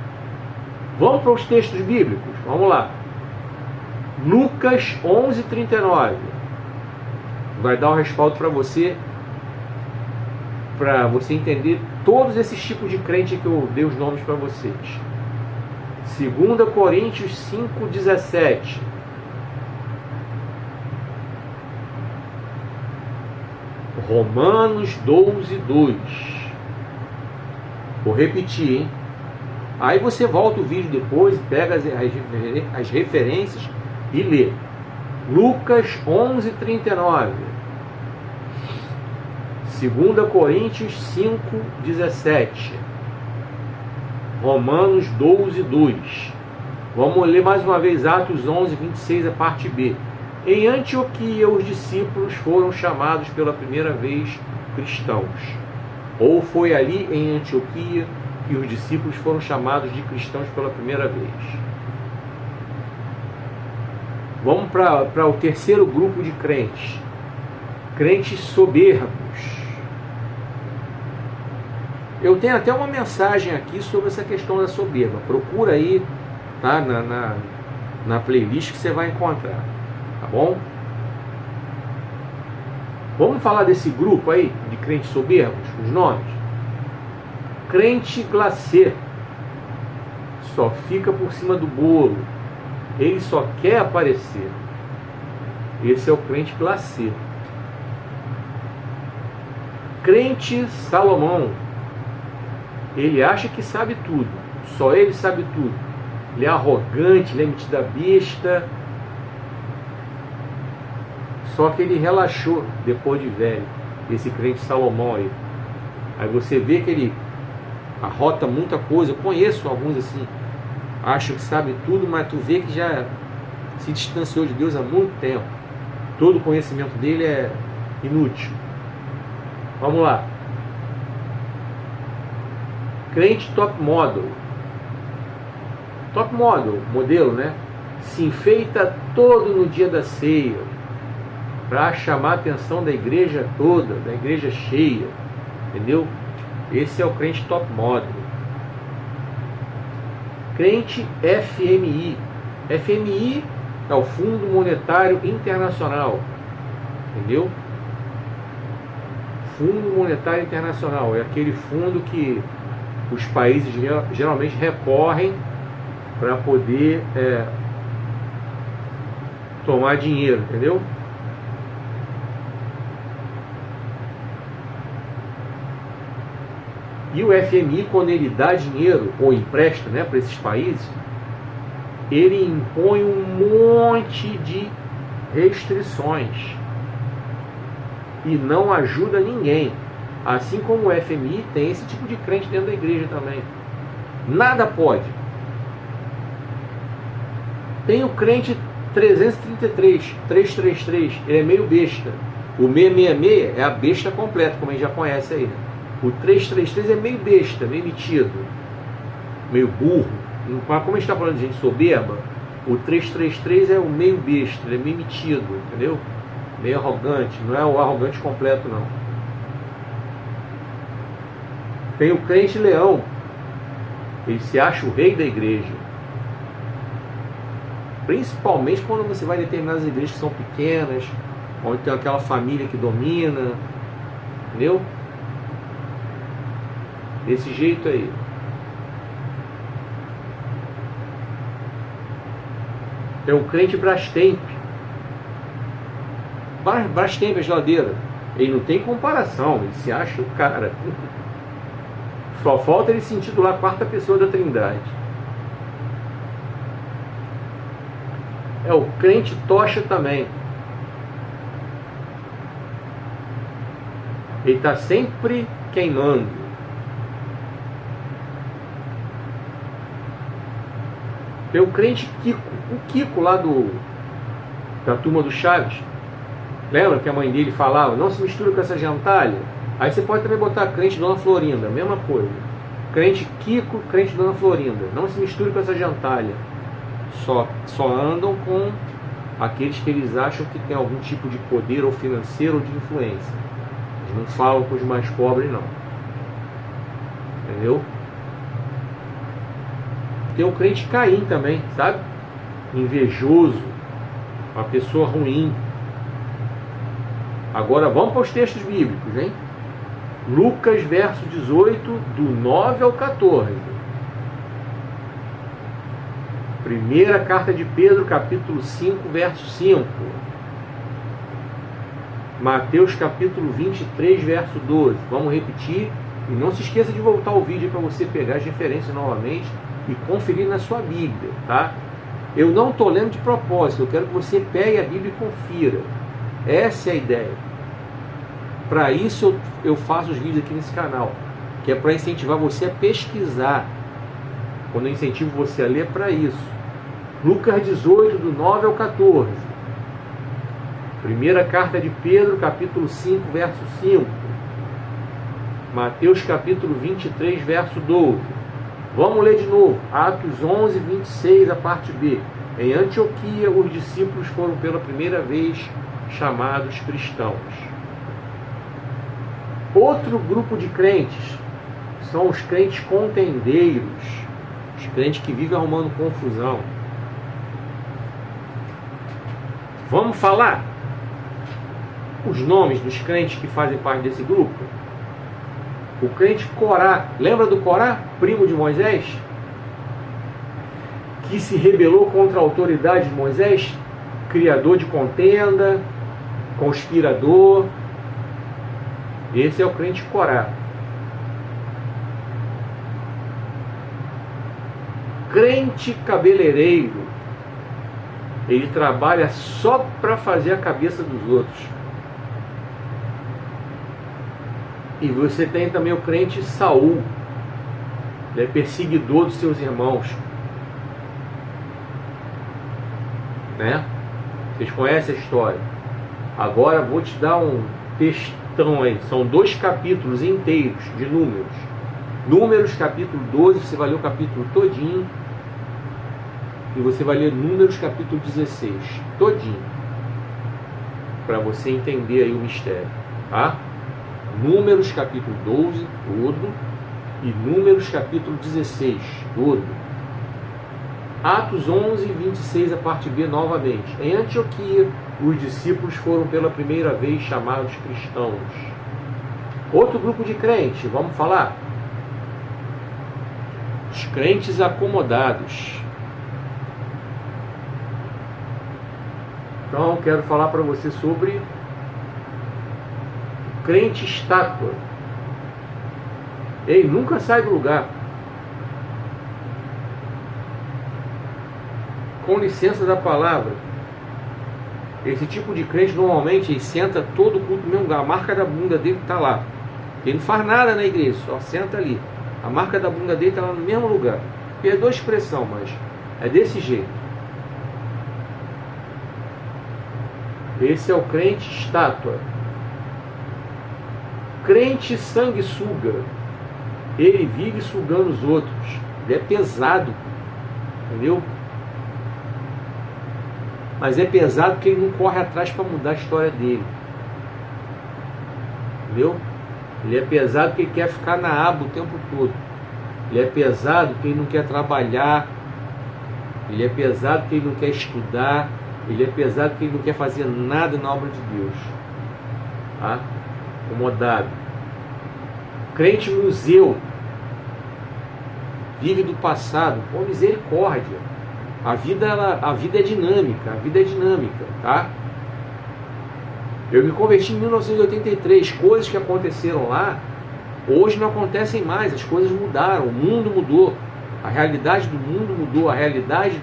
Speaker 1: Vamos para os textos bíblicos? Vamos lá. Lucas 11:39. Vai dar um respaldo para você entender todos esses tipos de crente que eu dei os nomes para vocês. 2 Coríntios 5:17. Romanos 12:2. Vou repetir, hein? Aí você volta o vídeo depois, pega as referências e lê. Lucas 11:39. 2 Coríntios 5:17. Romanos 12:2. Vamos ler mais uma vez Atos 11:26, a parte B. Em Antioquia, os discípulos foram chamados pela primeira vez cristãos. Ou foi ali em Antioquia que os discípulos foram chamados de cristãos pela primeira vez. Vamos para o terceiro grupo de crentes. Crentes soberbos. Eu tenho até uma mensagem aqui sobre essa questão da soberba. Procura aí, tá, na playlist que você vai encontrar. Tá bom? Vamos falar desse grupo aí de crentes soberbos, os nomes. Crente glacê, só fica por cima do bolo, ele só quer aparecer. Esse é o crente glacê. Crente Salomão, ele acha que sabe tudo, só ele sabe tudo. Ele é arrogante, ele é metido a besta. Só que ele relaxou depois de velho, esse crente Salomão aí. Aí você vê que ele arrota muita coisa. Eu conheço alguns assim, acham que sabe tudo, mas tu vê que já se distanciou de Deus há muito tempo. Todo o conhecimento dele é inútil. Vamos lá. Crente top model. Top model, modelo, né? Se enfeita todo no dia da ceia, para chamar a atenção da igreja toda, da igreja cheia, entendeu? Esse é o crente top model. Crente FMI. FMI é o Fundo Monetário Internacional, entendeu? Fundo Monetário Internacional é aquele fundo que os países geralmente recorrem para poder tomar dinheiro, entendeu? E o FMI, quando ele dá dinheiro ou empresta, né, para esses países, ele impõe um monte de restrições e não ajuda ninguém. Assim como o FMI tem esse tipo de crente dentro da igreja também. Nada pode. Tem o crente 333, ele é meio besta. O 666 é a besta completa, como a gente já conhece aí, né? O 333 é meio besta, meio metido, meio burro. Como a gente está falando de gente soberba, o 333 é o meio besta, ele é meio metido, entendeu? Meio arrogante, não é o arrogante completo não. Tem o crente leão, ele se acha o rei da igreja. Principalmente quando você vai em determinadas igrejas que são pequenas, onde tem aquela família que domina, entendeu? Desse jeito aí. É o crente Brastemp. Brastemp é geladeira. Ele não tem comparação, ele se acha o cara. Só falta ele se intitular a quarta pessoa da Trindade. É o crente tocha também. Ele está sempre queimando. Tem o crente Kiko, o Kiko lá da turma do Chaves. Lembra que a mãe dele falava, não se mistura com essa gentalha? Aí você pode também botar crente Dona Florinda, mesma coisa. Crente Kiko, crente Dona Florinda. Não se misture com essa gentalha. Só andam com aqueles que eles acham que tem algum tipo de poder ou financeiro ou de influência. Eles não falam com os mais pobres, não. Entendeu? Tem o crente Caim também, sabe? Invejoso, uma pessoa ruim. Agora vamos para os textos bíblicos, hein? Lucas, verso 18, do 9 ao 14. Primeira carta de Pedro, capítulo 5, verso 5. Mateus, capítulo 23, verso 12. Vamos repetir. E não se esqueça de voltar o vídeo para você pegar as referências novamente e conferir na sua Bíblia, tá? Eu não estou lendo de propósito, eu quero que você pegue a Bíblia e confira. Essa é a ideia. Para isso eu faço os vídeos aqui nesse canal, que é para incentivar você a pesquisar. Quando eu incentivo você a ler, é para isso. Lucas 18, do 9 ao 14. Primeira carta de Pedro, capítulo 5, verso 5. Mateus, capítulo 23, verso 12. Vamos ler de novo. Atos 11, 26, a parte B. Em Antioquia, os discípulos foram pela primeira vez chamados cristãos. Outro grupo de crentes são os crentes contendeiros, os crentes que vivem arrumando confusão. Vamos falar os nomes dos crentes que fazem parte desse grupo? O crente Corá, lembra do Corá, primo de Moisés? Que se rebelou contra a autoridade de Moisés? Criador de contenda, conspirador. Esse é o crente Corá. Crente cabeleireiro. Ele trabalha só para fazer a cabeça dos outros. E você tem também o crente Saul. Ele é perseguidor dos seus irmãos. Né? Vocês conhecem a história. Agora vou te dar um textão aí. São 2 capítulos inteiros de Números. Números, capítulo 12, você vai ler o capítulo todinho. E você vai ler Números, capítulo 16, todinho. Para você entender aí o mistério. Tá? Números, capítulo 12, todo. E Números, capítulo 16, todo. Atos 11, 26, a parte B, novamente. Em Antioquia, os discípulos foram pela primeira vez chamados cristãos. Outro grupo de crentes, vamos falar? Os crentes acomodados. Então, quero falar para você sobre o crente estátua. Ele nunca sai do lugar. Com licença da palavra, esse tipo de crente normalmente ele senta todo o culto no mesmo lugar. A marca da bunda dele está lá. Ele não faz nada na igreja, só senta ali. A marca da bunda dele está lá no mesmo lugar. Perdoa a expressão, mas é desse jeito. Esse é o crente estátua. Crente sanguessuga. Ele vive sugando os outros. Ele é pesado. Entendeu? Mas é pesado porque ele não corre atrás para mudar a história dele. Entendeu? Ele é pesado porque ele quer ficar na aba o tempo todo. Ele é pesado porque ele não quer trabalhar. Ele é pesado porque ele não quer estudar. Ele é pesado porque ele não quer fazer nada na obra de Deus. Tá? Acomodado. Crente museu. Vive do passado. Com misericórdia. A vida é dinâmica. A vida é dinâmica. Tá? Eu me converti em 1983. Coisas que aconteceram lá, hoje não acontecem mais. As coisas mudaram. O mundo mudou. A realidade do mundo mudou. A realidade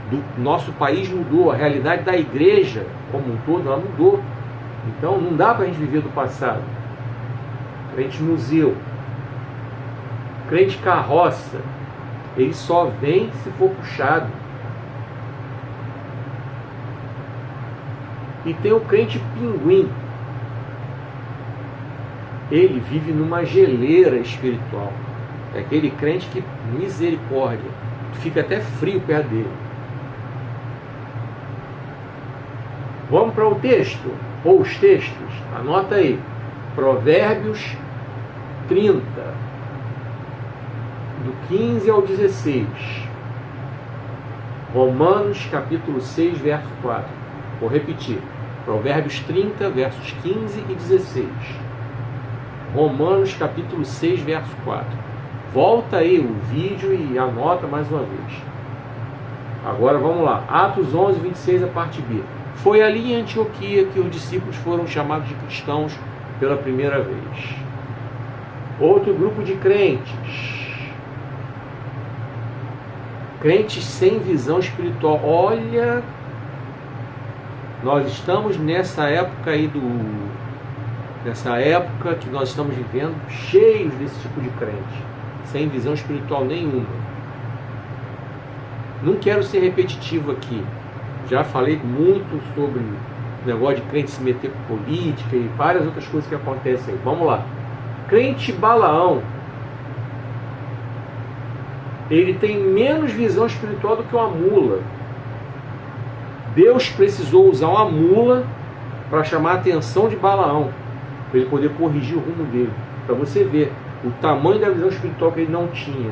Speaker 1: do nosso país mudou, a realidade da igreja como um todo, ela mudou. Então não dá para a gente viver do passado. crente museu, crente carroça, ele só vem se for puxado. E tem o crente pinguim, ele vive numa geleira espiritual. É aquele crente que, misericórdia, fica até frio perto dele. Vamos para o texto, ou os textos, anota aí, Provérbios 30, do 15 ao 16, Romanos capítulo 6, verso 4, vou repetir, Provérbios 30, versos 15 e 16, Romanos capítulo 6, verso 4, volta aí o vídeo e anota mais uma vez. Agora vamos lá, Atos 11, 26, a parte B. Foi ali em Antioquia que os discípulos foram chamados de cristãos pela primeira vez. Outro grupo de crentes. Crentes sem visão espiritual. Olha, nós estamos nessa época aí nessa época que nós estamos vivendo, cheios desse tipo de crente, sem visão espiritual nenhuma. Não quero ser repetitivo aqui. Já falei muito sobre o negócio de crente se meter com política e várias outras coisas que acontecem aí. Vamos lá. Crente Balaão, ele tem menos visão espiritual do que uma mula. Deus precisou usar uma mula para chamar a atenção de Balaão, para ele poder corrigir o rumo dele. Para você ver o tamanho da visão espiritual que ele não tinha.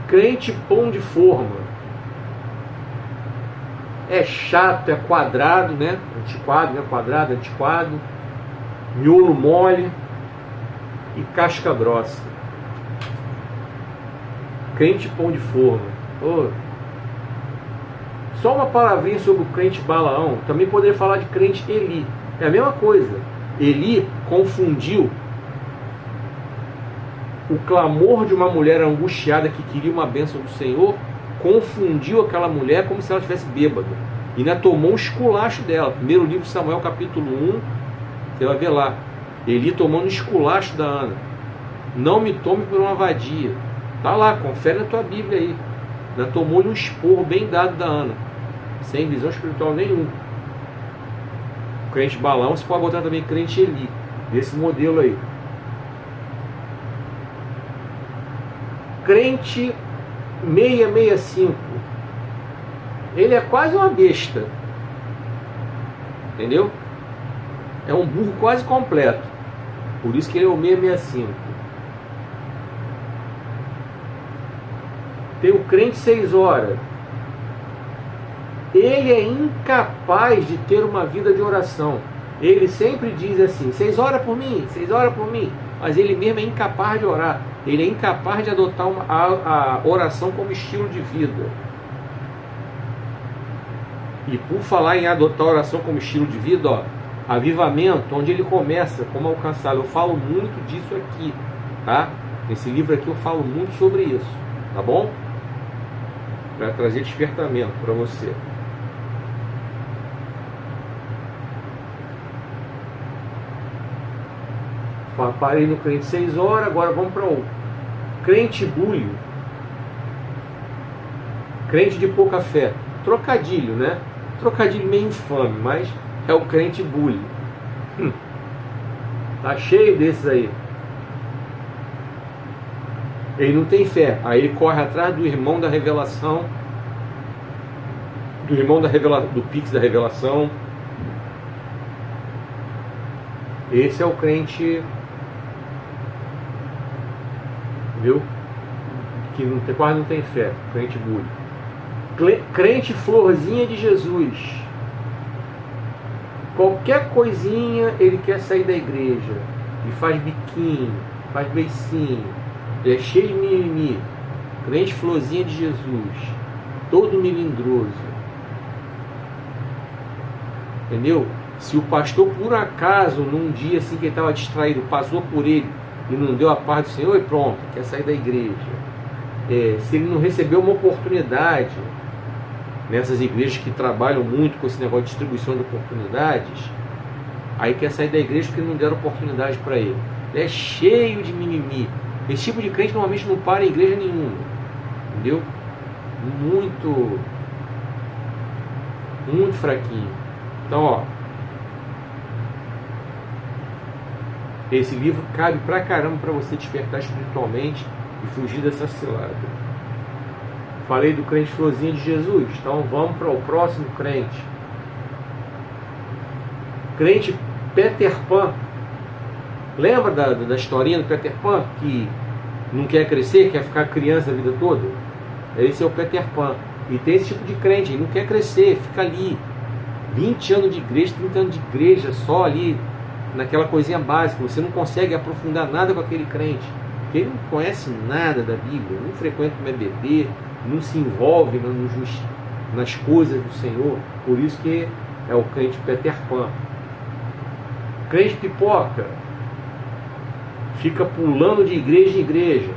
Speaker 1: Crente pão de forma. É chato, é quadrado, né? Antiquado, né? Quadrado, antiquado. Miolo mole e casca grossa. Crente pão de forma. Oh. Só uma palavrinha sobre o crente Balaão. Também poderia falar de crente Eli. É a mesma coisa. Eli confundiu o clamor de uma mulher angustiada que queria uma bênção do Senhor, confundiu aquela mulher como se ela estivesse bêbada. E ainda tomou um esculacho dela. Primeiro livro de Samuel, capítulo 1, você vai ver lá. Eli tomando um esculacho da Ana. Não me tome por uma vadia. Tá lá, confere na tua Bíblia aí. Ainda tomou-lhe um esporro bem dado da Ana. Sem visão espiritual nenhuma. O crente Balaão, você pode botar também crente Eli. Desse modelo aí. Crente 665, ele é quase uma besta, entendeu? É um burro quase completo, por isso que ele é o 665. Tem o crente 6 horas, ele é incapaz de ter uma vida de oração. Ele sempre diz assim: 6 horas por mim, 6 horas por mim, mas ele mesmo é incapaz de orar. Ele é incapaz de adotar a oração como estilo de vida. E por falar em adotar a oração como estilo de vida, ó, avivamento, onde ele começa, como alcançá-lo. Eu falo muito disso aqui, tá? Nesse livro aqui eu falo muito sobre isso, tá bom? Para trazer despertamento para você. Parei no crente 6 horas, agora vamos para o crente bulho. Crente de pouca fé. Trocadilho, né? Trocadilho meio infame, mas é o crente bulho. Tá cheio desses aí. Ele não tem fé. Aí ele corre atrás do irmão da revelação, do Pix da revelação. Esse é o crente, viu? Que não tem, quase não tem fé. Crente bulho. Crente florzinha de Jesus. Qualquer coisinha ele quer sair da igreja. Ele faz biquinho, faz beicinho. Ele é cheio de mimimi. Crente florzinha de Jesus. Todo melindroso. Entendeu? Se o pastor, por acaso, num dia assim que ele estava distraído, passou por ele e não deu a paz do Senhor, e pronto, quer sair da igreja. Se ele não recebeu uma oportunidade, nessas igrejas que trabalham muito com esse negócio de distribuição de oportunidades, aí quer sair da igreja porque não deram oportunidade para ele. Ele é cheio de mimimi. Esse tipo de crente normalmente não para em igreja nenhuma, entendeu? Muito fraquinho. Então, ó, esse livro cabe pra caramba para você despertar espiritualmente e fugir dessa cilada. Falei do crente florzinha de Jesus, então vamos para o próximo crente. Crente Peter Pan. Lembra da historinha do Peter Pan, que não quer crescer, quer ficar criança a vida toda? Esse é o Peter Pan. E tem esse tipo de crente, ele não quer crescer, fica ali 20 anos de igreja, 30 anos de igreja, só ali naquela coisinha básica. Você não consegue aprofundar nada com aquele crente, porque ele não conhece nada da Bíblia, não frequenta o EBD, não se envolve nas coisas do Senhor. Por isso que é o crente Peter Pan. Crente pipoca, fica pulando de igreja em igreja.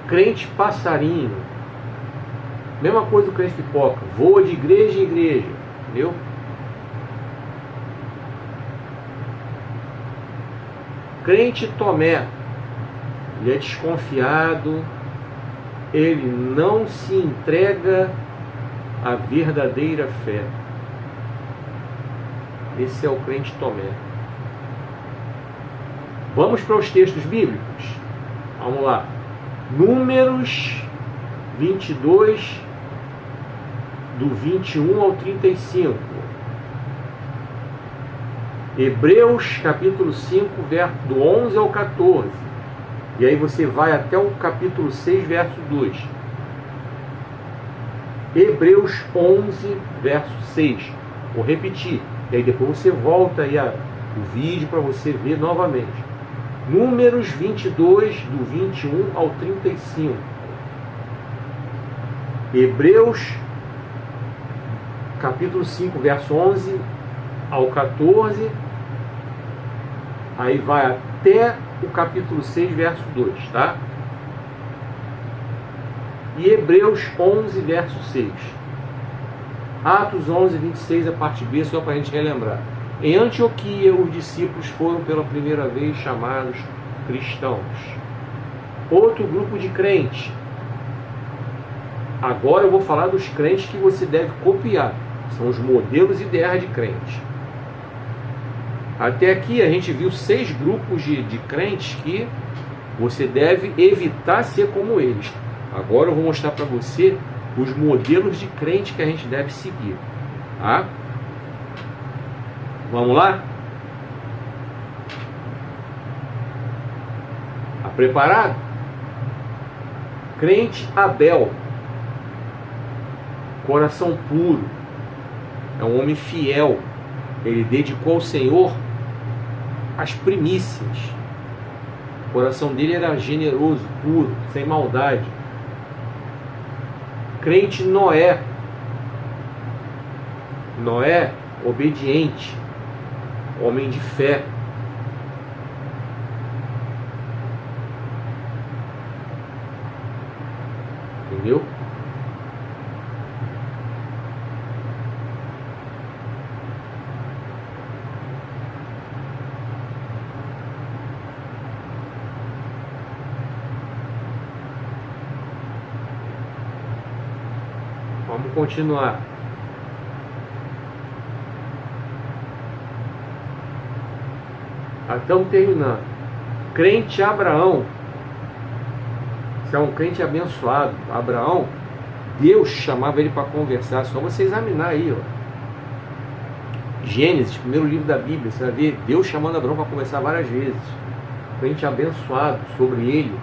Speaker 1: Crente passarinho, mesma coisa do crente pipoca, voa de igreja em igreja, entendeu? Crente Tomé, ele é desconfiado, ele não se entrega à verdadeira fé. Esse é o crente Tomé. Vamos para os textos bíblicos? Vamos lá. Números 22, do 21 ao 35. Hebreus capítulo 5, do 11 ao 14. E aí você vai até o capítulo 6, verso 2. Hebreus 11, verso 6. Vou repetir. E aí depois você volta aí o vídeo para você ver novamente. Números 22, do 21 ao 35. Hebreus capítulo 5, verso 11 ao 14. Aí vai até o capítulo 6, verso 2, tá? E Hebreus 11, verso 6. Atos 11, 26, a parte B, só para a gente relembrar. Em Antioquia, os discípulos foram pela primeira vez chamados cristãos. Outro grupo de crentes. Agora eu vou falar dos crentes que você deve copiar. São os modelos ideais de crente. Até aqui a gente viu 6 grupos de crentes que você deve evitar ser como eles. Agora eu vou mostrar para você os modelos de crente que a gente deve seguir. Tá? Vamos lá? Tá preparado? Crente Abel. Coração puro. É um homem fiel. Ele dedicou ao Senhor as primícias. O coração dele era generoso, puro, sem maldade. Crente Noé. Noé, obediente, homem de fé. Entendeu? Vamos continuar. Estamos terminando. Crente Abraão. Você é um crente abençoado. Abraão, Deus chamava ele para conversar. Só você examinar aí, ó. Gênesis, primeiro livro da Bíblia. Você vai ver Deus chamando Abraão para conversar várias vezes. Crente abençoado sobre ele.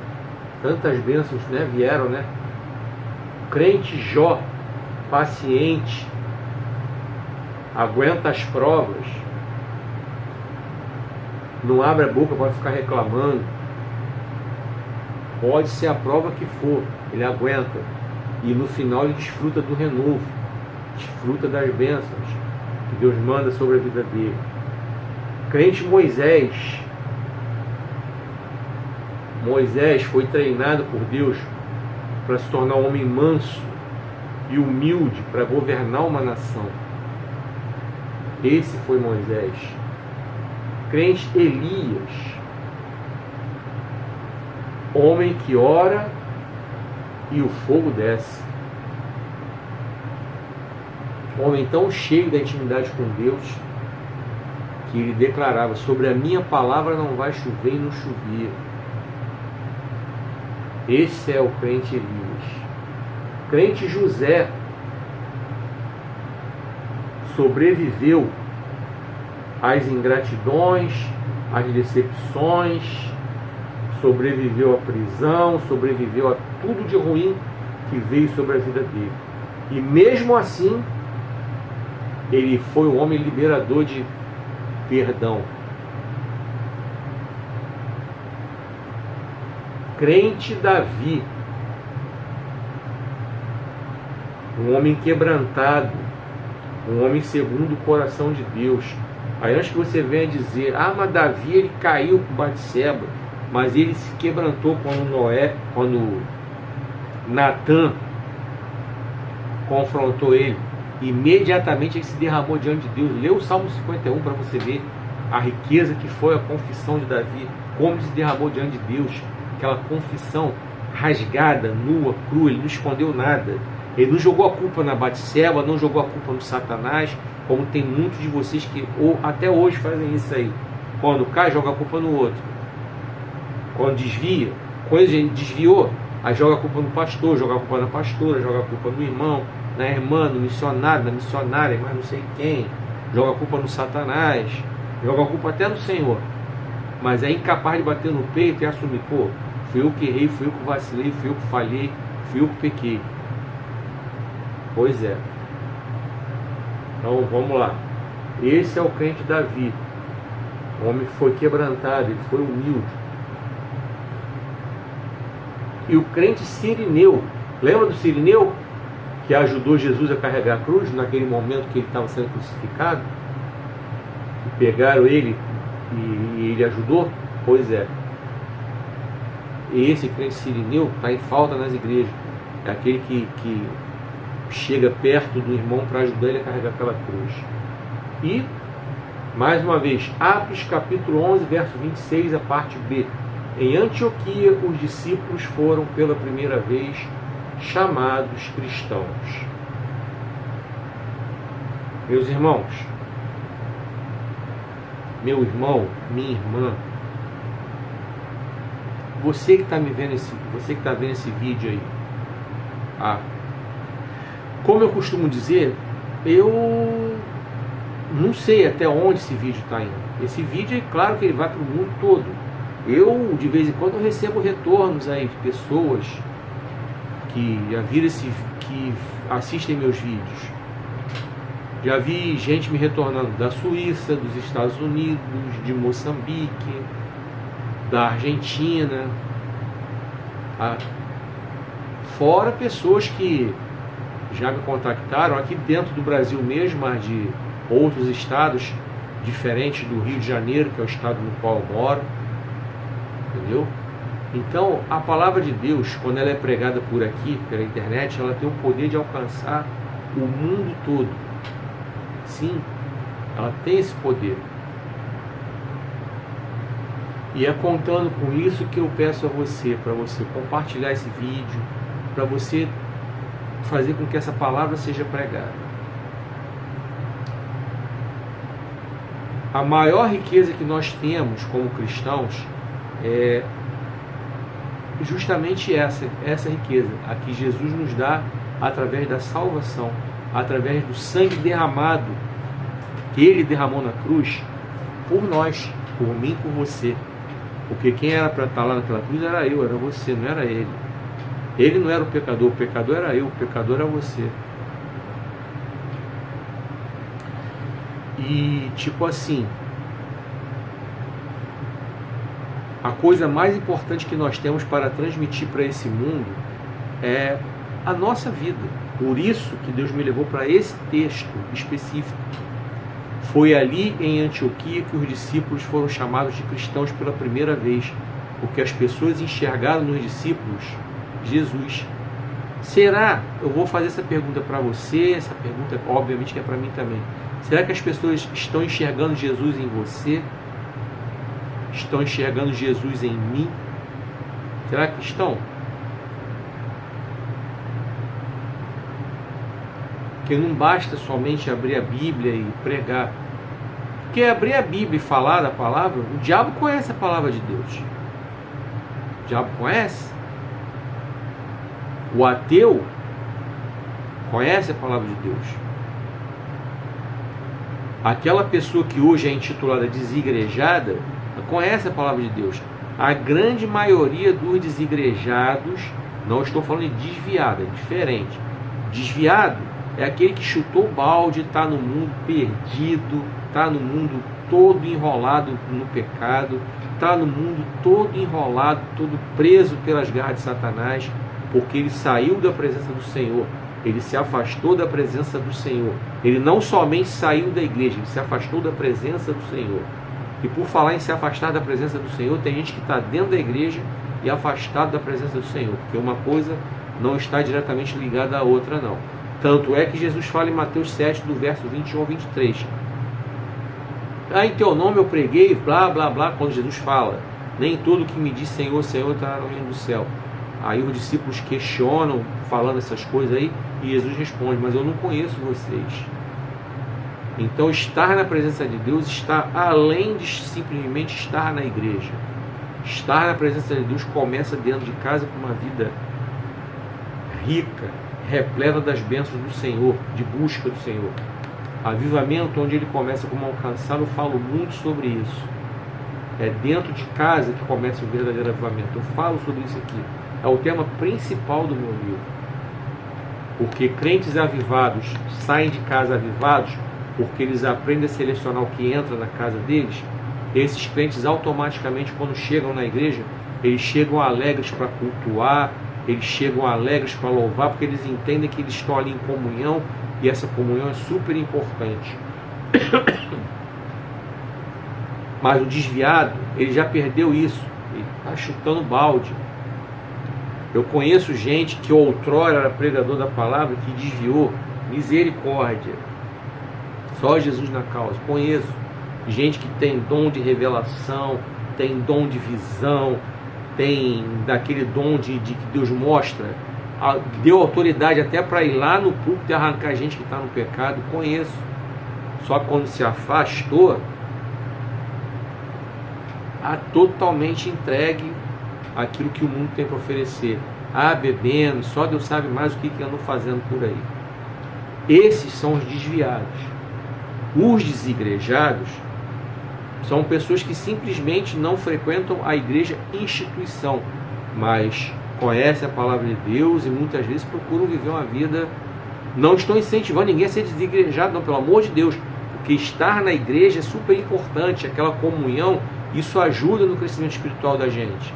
Speaker 1: Tantas bênçãos, né, vieram, né? Crente Jó, paciente, aguenta as provas, não abre a boca para ficar reclamando. Pode ser a prova que for, ele aguenta. E no final ele desfruta do renovo, desfruta das bênçãos que Deus manda sobre a vida dele. Crente Moisés, Moisés foi treinado por Deus para se tornar um homem manso e humilde para governar uma nação. Esse foi Moisés. Crente Elias, homem que ora e o fogo desce. Homem tão cheio da intimidade com Deus que ele declarava: sobre a minha palavra não vai chover e não chovia. Esse é o crente Elias. Crente José sobreviveu às ingratidões, às decepções, sobreviveu à prisão, sobreviveu a tudo de ruim que veio sobre a vida dele. E mesmo assim, ele foi um homem liberador de perdão. Crente Davi, um homem quebrantado, um homem segundo o coração de Deus. Aí antes que você venha dizer: ah, mas Davi ele caiu com Batseba, mas ele se quebrantou quando Natã confrontou ele. Imediatamente ele se derramou diante de Deus. Lê o Salmo 51 para você ver a riqueza que foi a confissão de Davi, como ele se derramou diante de Deus. Aquela confissão rasgada, nua, crua, ele não escondeu nada. Ele não jogou a culpa na Batseba, não jogou a culpa no Satanás, como tem muitos de vocês que até hoje fazem isso aí. Quando cai, joga a culpa no outro. Quando desvia, quando a gente desviou, aí joga a culpa no pastor, joga a culpa na pastora, joga a culpa no irmão, na irmã, no missionário, na missionária, mas não sei quem. Joga a culpa no Satanás, joga a culpa até no Senhor. Mas é incapaz de bater no peito e assumir: pô, fui eu que errei, fui eu que vacilei, fui eu que falhei, fui eu que pequei. Pois é. Então vamos lá. Esse é o crente Davi. O homem foi quebrantado, ele foi humilde. E o crente Cirineu, lembra do Cirineu? Que ajudou Jesus a carregar a cruz naquele momento que ele estava sendo crucificado? E pegaram ele e ele ajudou? Pois é. E esse crente Cirineu está em falta nas igrejas. É aquele que chega perto do irmão para ajudar ele a carregar aquela cruz. E, mais uma vez, Atos capítulo 11, verso 26, a parte B. Em Antioquia, os discípulos foram pela primeira vez chamados cristãos. Meus irmãos, meu irmão, minha irmã, você que está me vendo você que está vendo esse vídeo aí, como eu costumo dizer, eu não sei até onde esse vídeo está indo. Esse vídeo, é claro que ele vai para o mundo todo. Eu, de vez em quando, eu recebo retornos aí de pessoas que que assistem meus vídeos. Já vi gente me retornando da Suíça, dos Estados Unidos, de Moçambique, da Argentina, fora pessoas que já me contactaram aqui dentro do Brasil mesmo, mas de outros estados diferentes do Rio de Janeiro, que é o estado no qual eu moro, entendeu? Então, a palavra de Deus, quando ela é pregada por aqui, pela internet, ela tem o poder de alcançar o mundo todo. Sim, ela tem esse poder. E é contando com isso que eu peço a você, para você compartilhar esse vídeo, para você fazer com que essa palavra seja pregada. A maior riqueza que nós temos como cristãos é justamente essa riqueza, a que Jesus nos dá através da salvação, através do sangue derramado que Ele derramou na cruz por nós, por mim, por você. Porque quem era para estar lá naquela cruz era eu, era você, não era Ele. Ele não era o pecador era eu, o pecador era você. E tipo assim, a coisa mais importante que nós temos para transmitir para esse mundo é a nossa vida. Por isso que Deus me levou para esse texto específico. Foi ali em Antioquia que os discípulos foram chamados de cristãos pela primeira vez. Porque as pessoas enxergaram nos discípulos Jesus. Será? Eu vou fazer essa pergunta para você, essa pergunta obviamente que é para mim também. Será que as pessoas estão enxergando Jesus em você? Estão enxergando Jesus em mim? Será que estão? Porque não basta somente abrir a Bíblia e pregar. Porque abrir a Bíblia e falar da palavra, o diabo conhece a palavra de Deus. O diabo conhece. O ateu conhece a palavra de Deus. Aquela pessoa que hoje é intitulada desigrejada conhece a palavra de Deus. A grande maioria dos desigrejados, não estou falando de desviado, é diferente. Desviado é aquele que chutou o balde, está no mundo perdido, está no mundo todo enrolado no pecado, está no mundo todo enrolado, todo preso pelas garras de Satanás, porque ele saiu da presença do Senhor, ele se afastou da presença do Senhor. Ele não somente saiu da igreja, ele se afastou da presença do Senhor. E por falar em se afastar da presença do Senhor, tem gente que está dentro da igreja e afastado da presença do Senhor, porque uma coisa não está diretamente ligada à outra, não. Tanto é que Jesus fala em Mateus 7, do verso 21 ao 23. Em teu nome eu preguei, blá, blá, blá, quando Jesus fala, nem todo que me diz Senhor, Senhor, está no reino do céu. Aí os discípulos questionam, falando essas coisas aí, e Jesus responde, mas eu não conheço vocês. Então estar na presença de Deus está além de simplesmente estar na igreja. Estar na presença de Deus começa dentro de casa com uma vida rica, repleta das bênçãos do Senhor, de busca do Senhor. Avivamento, onde ele começa como alcançar, eu falo muito sobre isso. É dentro de casa que começa o verdadeiro avivamento. Eu falo sobre isso aqui. É o tema principal do meu livro. Porque crentes avivados saem de casa avivados porque eles aprendem a selecionar o que entra na casa deles. Esses crentes automaticamente, quando chegam na igreja, eles chegam alegres para cultuar, eles chegam alegres para louvar, porque eles entendem que eles estão ali em comunhão, e essa comunhão é super importante. Mas o desviado, ele já perdeu isso, ele está chutando balde. Eu conheço gente que outrora era pregador da palavra, que desviou. Misericórdia. Só Jesus na causa. Conheço gente que tem dom de revelação, tem dom de visão, tem daquele dom de que Deus mostra, deu autoridade até para ir lá no púlpito e arrancar gente que está no pecado. Conheço. Só que quando se afastou, totalmente entregue aquilo que o mundo tem para oferecer. Bebendo, só Deus sabe mais o que andam fazendo por aí. Esses são os desviados. Os desigrejados são pessoas que simplesmente não frequentam a igreja instituição, mas conhecem a palavra de Deus e muitas vezes procuram viver uma vida. Não estou incentivando ninguém a ser desigrejado, não, pelo amor de Deus, porque estar na igreja é super importante, aquela comunhão, isso ajuda no crescimento espiritual da gente.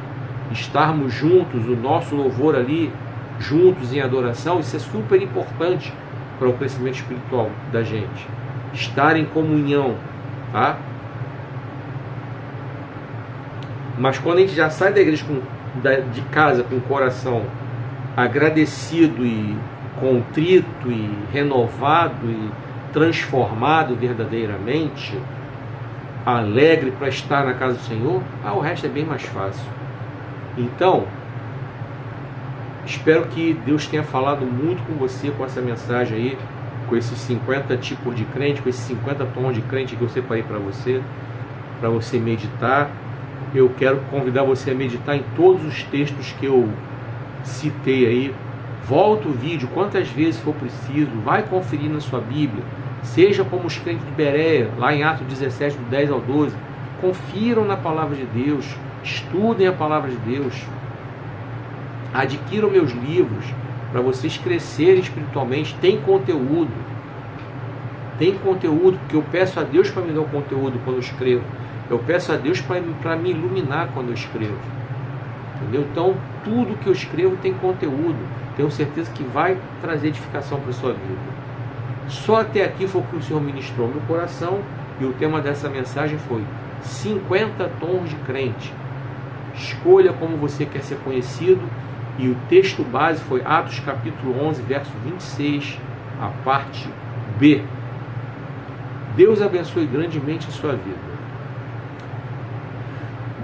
Speaker 1: Estarmos juntos, o nosso louvor ali, juntos em adoração, isso é super importante para o crescimento espiritual da gente. Estar em comunhão, tá? Mas quando a gente já sai da igreja, de casa, com o coração agradecido e contrito e renovado e transformado verdadeiramente, alegre para estar na casa do Senhor, o resto é bem mais fácil. Então, espero que Deus tenha falado muito com você com essa mensagem aí, com esses 50 tipos de crente, com esses 50 tons de crente que eu separei para você meditar. Eu quero convidar você a meditar em todos os textos que eu citei aí. Volta o vídeo quantas vezes for preciso, vai conferir na sua Bíblia, seja como os crentes de Bereia, lá em Atos 17, do 10 ao 12, confiram na palavra de Deus, estudem a palavra de Deus, adquiram meus livros, para vocês crescerem espiritualmente. Tem conteúdo, porque eu peço a Deus para me dar o conteúdo quando eu escrevo, eu peço a Deus para me iluminar quando eu escrevo, entendeu? Então tudo que eu escrevo tem conteúdo, tenho certeza que vai trazer edificação para a sua vida. Só até aqui foi o que o Senhor ministrou no meu coração, e o tema dessa mensagem foi 50 tons de crente. Escolha como você quer ser conhecido. E o texto base foi Atos capítulo 11, verso 26, a parte B. Deus abençoe grandemente a sua vida.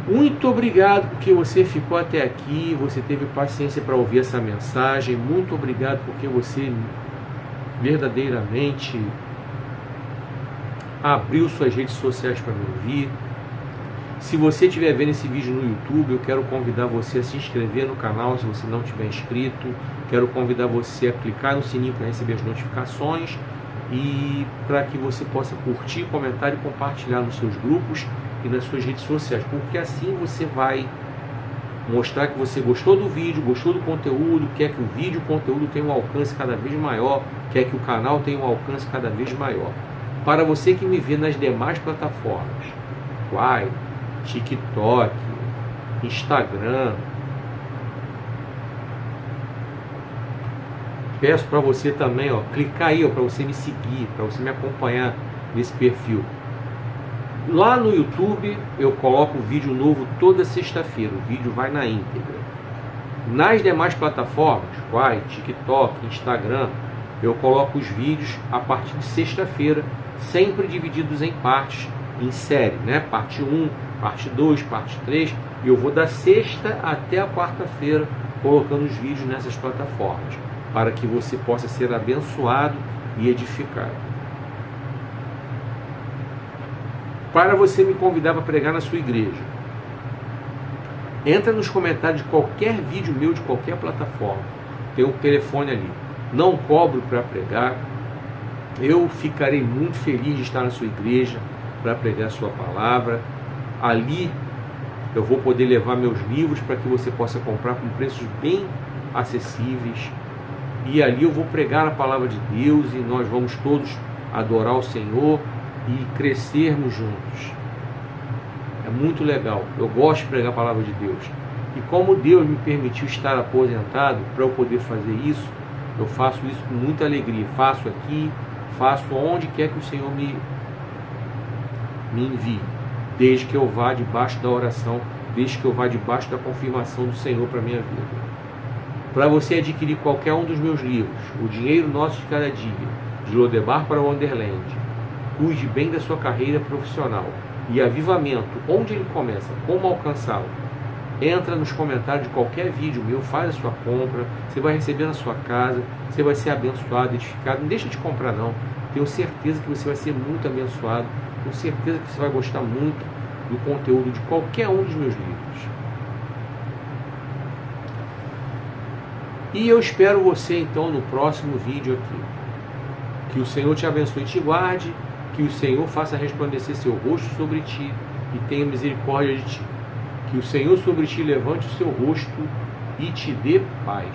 Speaker 1: Muito obrigado porque você ficou até aqui, você teve paciência para ouvir essa mensagem. Muito obrigado porque você verdadeiramente abriu suas redes sociais para me ouvir. Se você estiver vendo esse vídeo no YouTube, eu quero convidar você a se inscrever no canal se você não tiver inscrito. Quero convidar você a clicar no sininho para receber as notificações e para que você possa curtir, comentar e compartilhar nos seus grupos e nas suas redes sociais, porque assim você vai mostrar que você gostou do vídeo, gostou do conteúdo, quer que o vídeo, o conteúdo tenha um alcance cada vez maior, quer que o canal tenha um alcance cada vez maior. Para você que me vê nas demais plataformas, Quai, TikTok, Instagram, peço para você também, clicar aí, para você me seguir, para você me acompanhar nesse perfil. Lá no YouTube eu coloco vídeo novo toda sexta-feira, o vídeo vai na íntegra. Nas demais plataformas, Quai, TikTok, Instagram, eu coloco os vídeos a partir de sexta-feira, sempre divididos em partes, em série, né? Parte 1, parte 2, parte 3, e eu vou da sexta até a quarta-feira colocando os vídeos nessas plataformas, para que você possa ser abençoado e edificado. Para você me convidar para pregar na sua igreja, entra nos comentários de qualquer vídeo meu, de qualquer plataforma, tem um telefone ali, não cobro para pregar, eu ficarei muito feliz de estar na sua igreja para pregar a sua palavra. Ali eu vou poder levar meus livros para que você possa comprar com preços bem acessíveis, e ali eu vou pregar a palavra de Deus e nós vamos todos adorar o Senhor e crescermos juntos. É muito legal, eu gosto de pregar a palavra de Deus, e como Deus me permitiu estar aposentado para eu poder fazer isso, eu faço isso com muita alegria, faço aqui, faço onde quer que o Senhor me envie, desde que eu vá debaixo da oração, desde que eu vá debaixo da confirmação do Senhor para a minha vida. Para você adquirir qualquer um dos meus livros, O Dinheiro Nosso de Cada Dia, de Lodebar para Wonderland, Cuide Bem da Sua Carreira Profissional e Avivamento, onde ele começa, como alcançá-lo, entra nos comentários de qualquer vídeo meu, faz a sua compra, você vai receber na sua casa, você vai ser abençoado, edificado. Não deixa de comprar não, tenho certeza que você vai ser muito abençoado, tenho certeza que você vai gostar muito do conteúdo de qualquer um dos meus livros. E eu espero você então no próximo vídeo aqui. Que o Senhor te abençoe e te guarde, que o Senhor faça resplandecer seu rosto sobre ti e tenha misericórdia de ti. Que o Senhor sobre ti levante o seu rosto e te dê paz.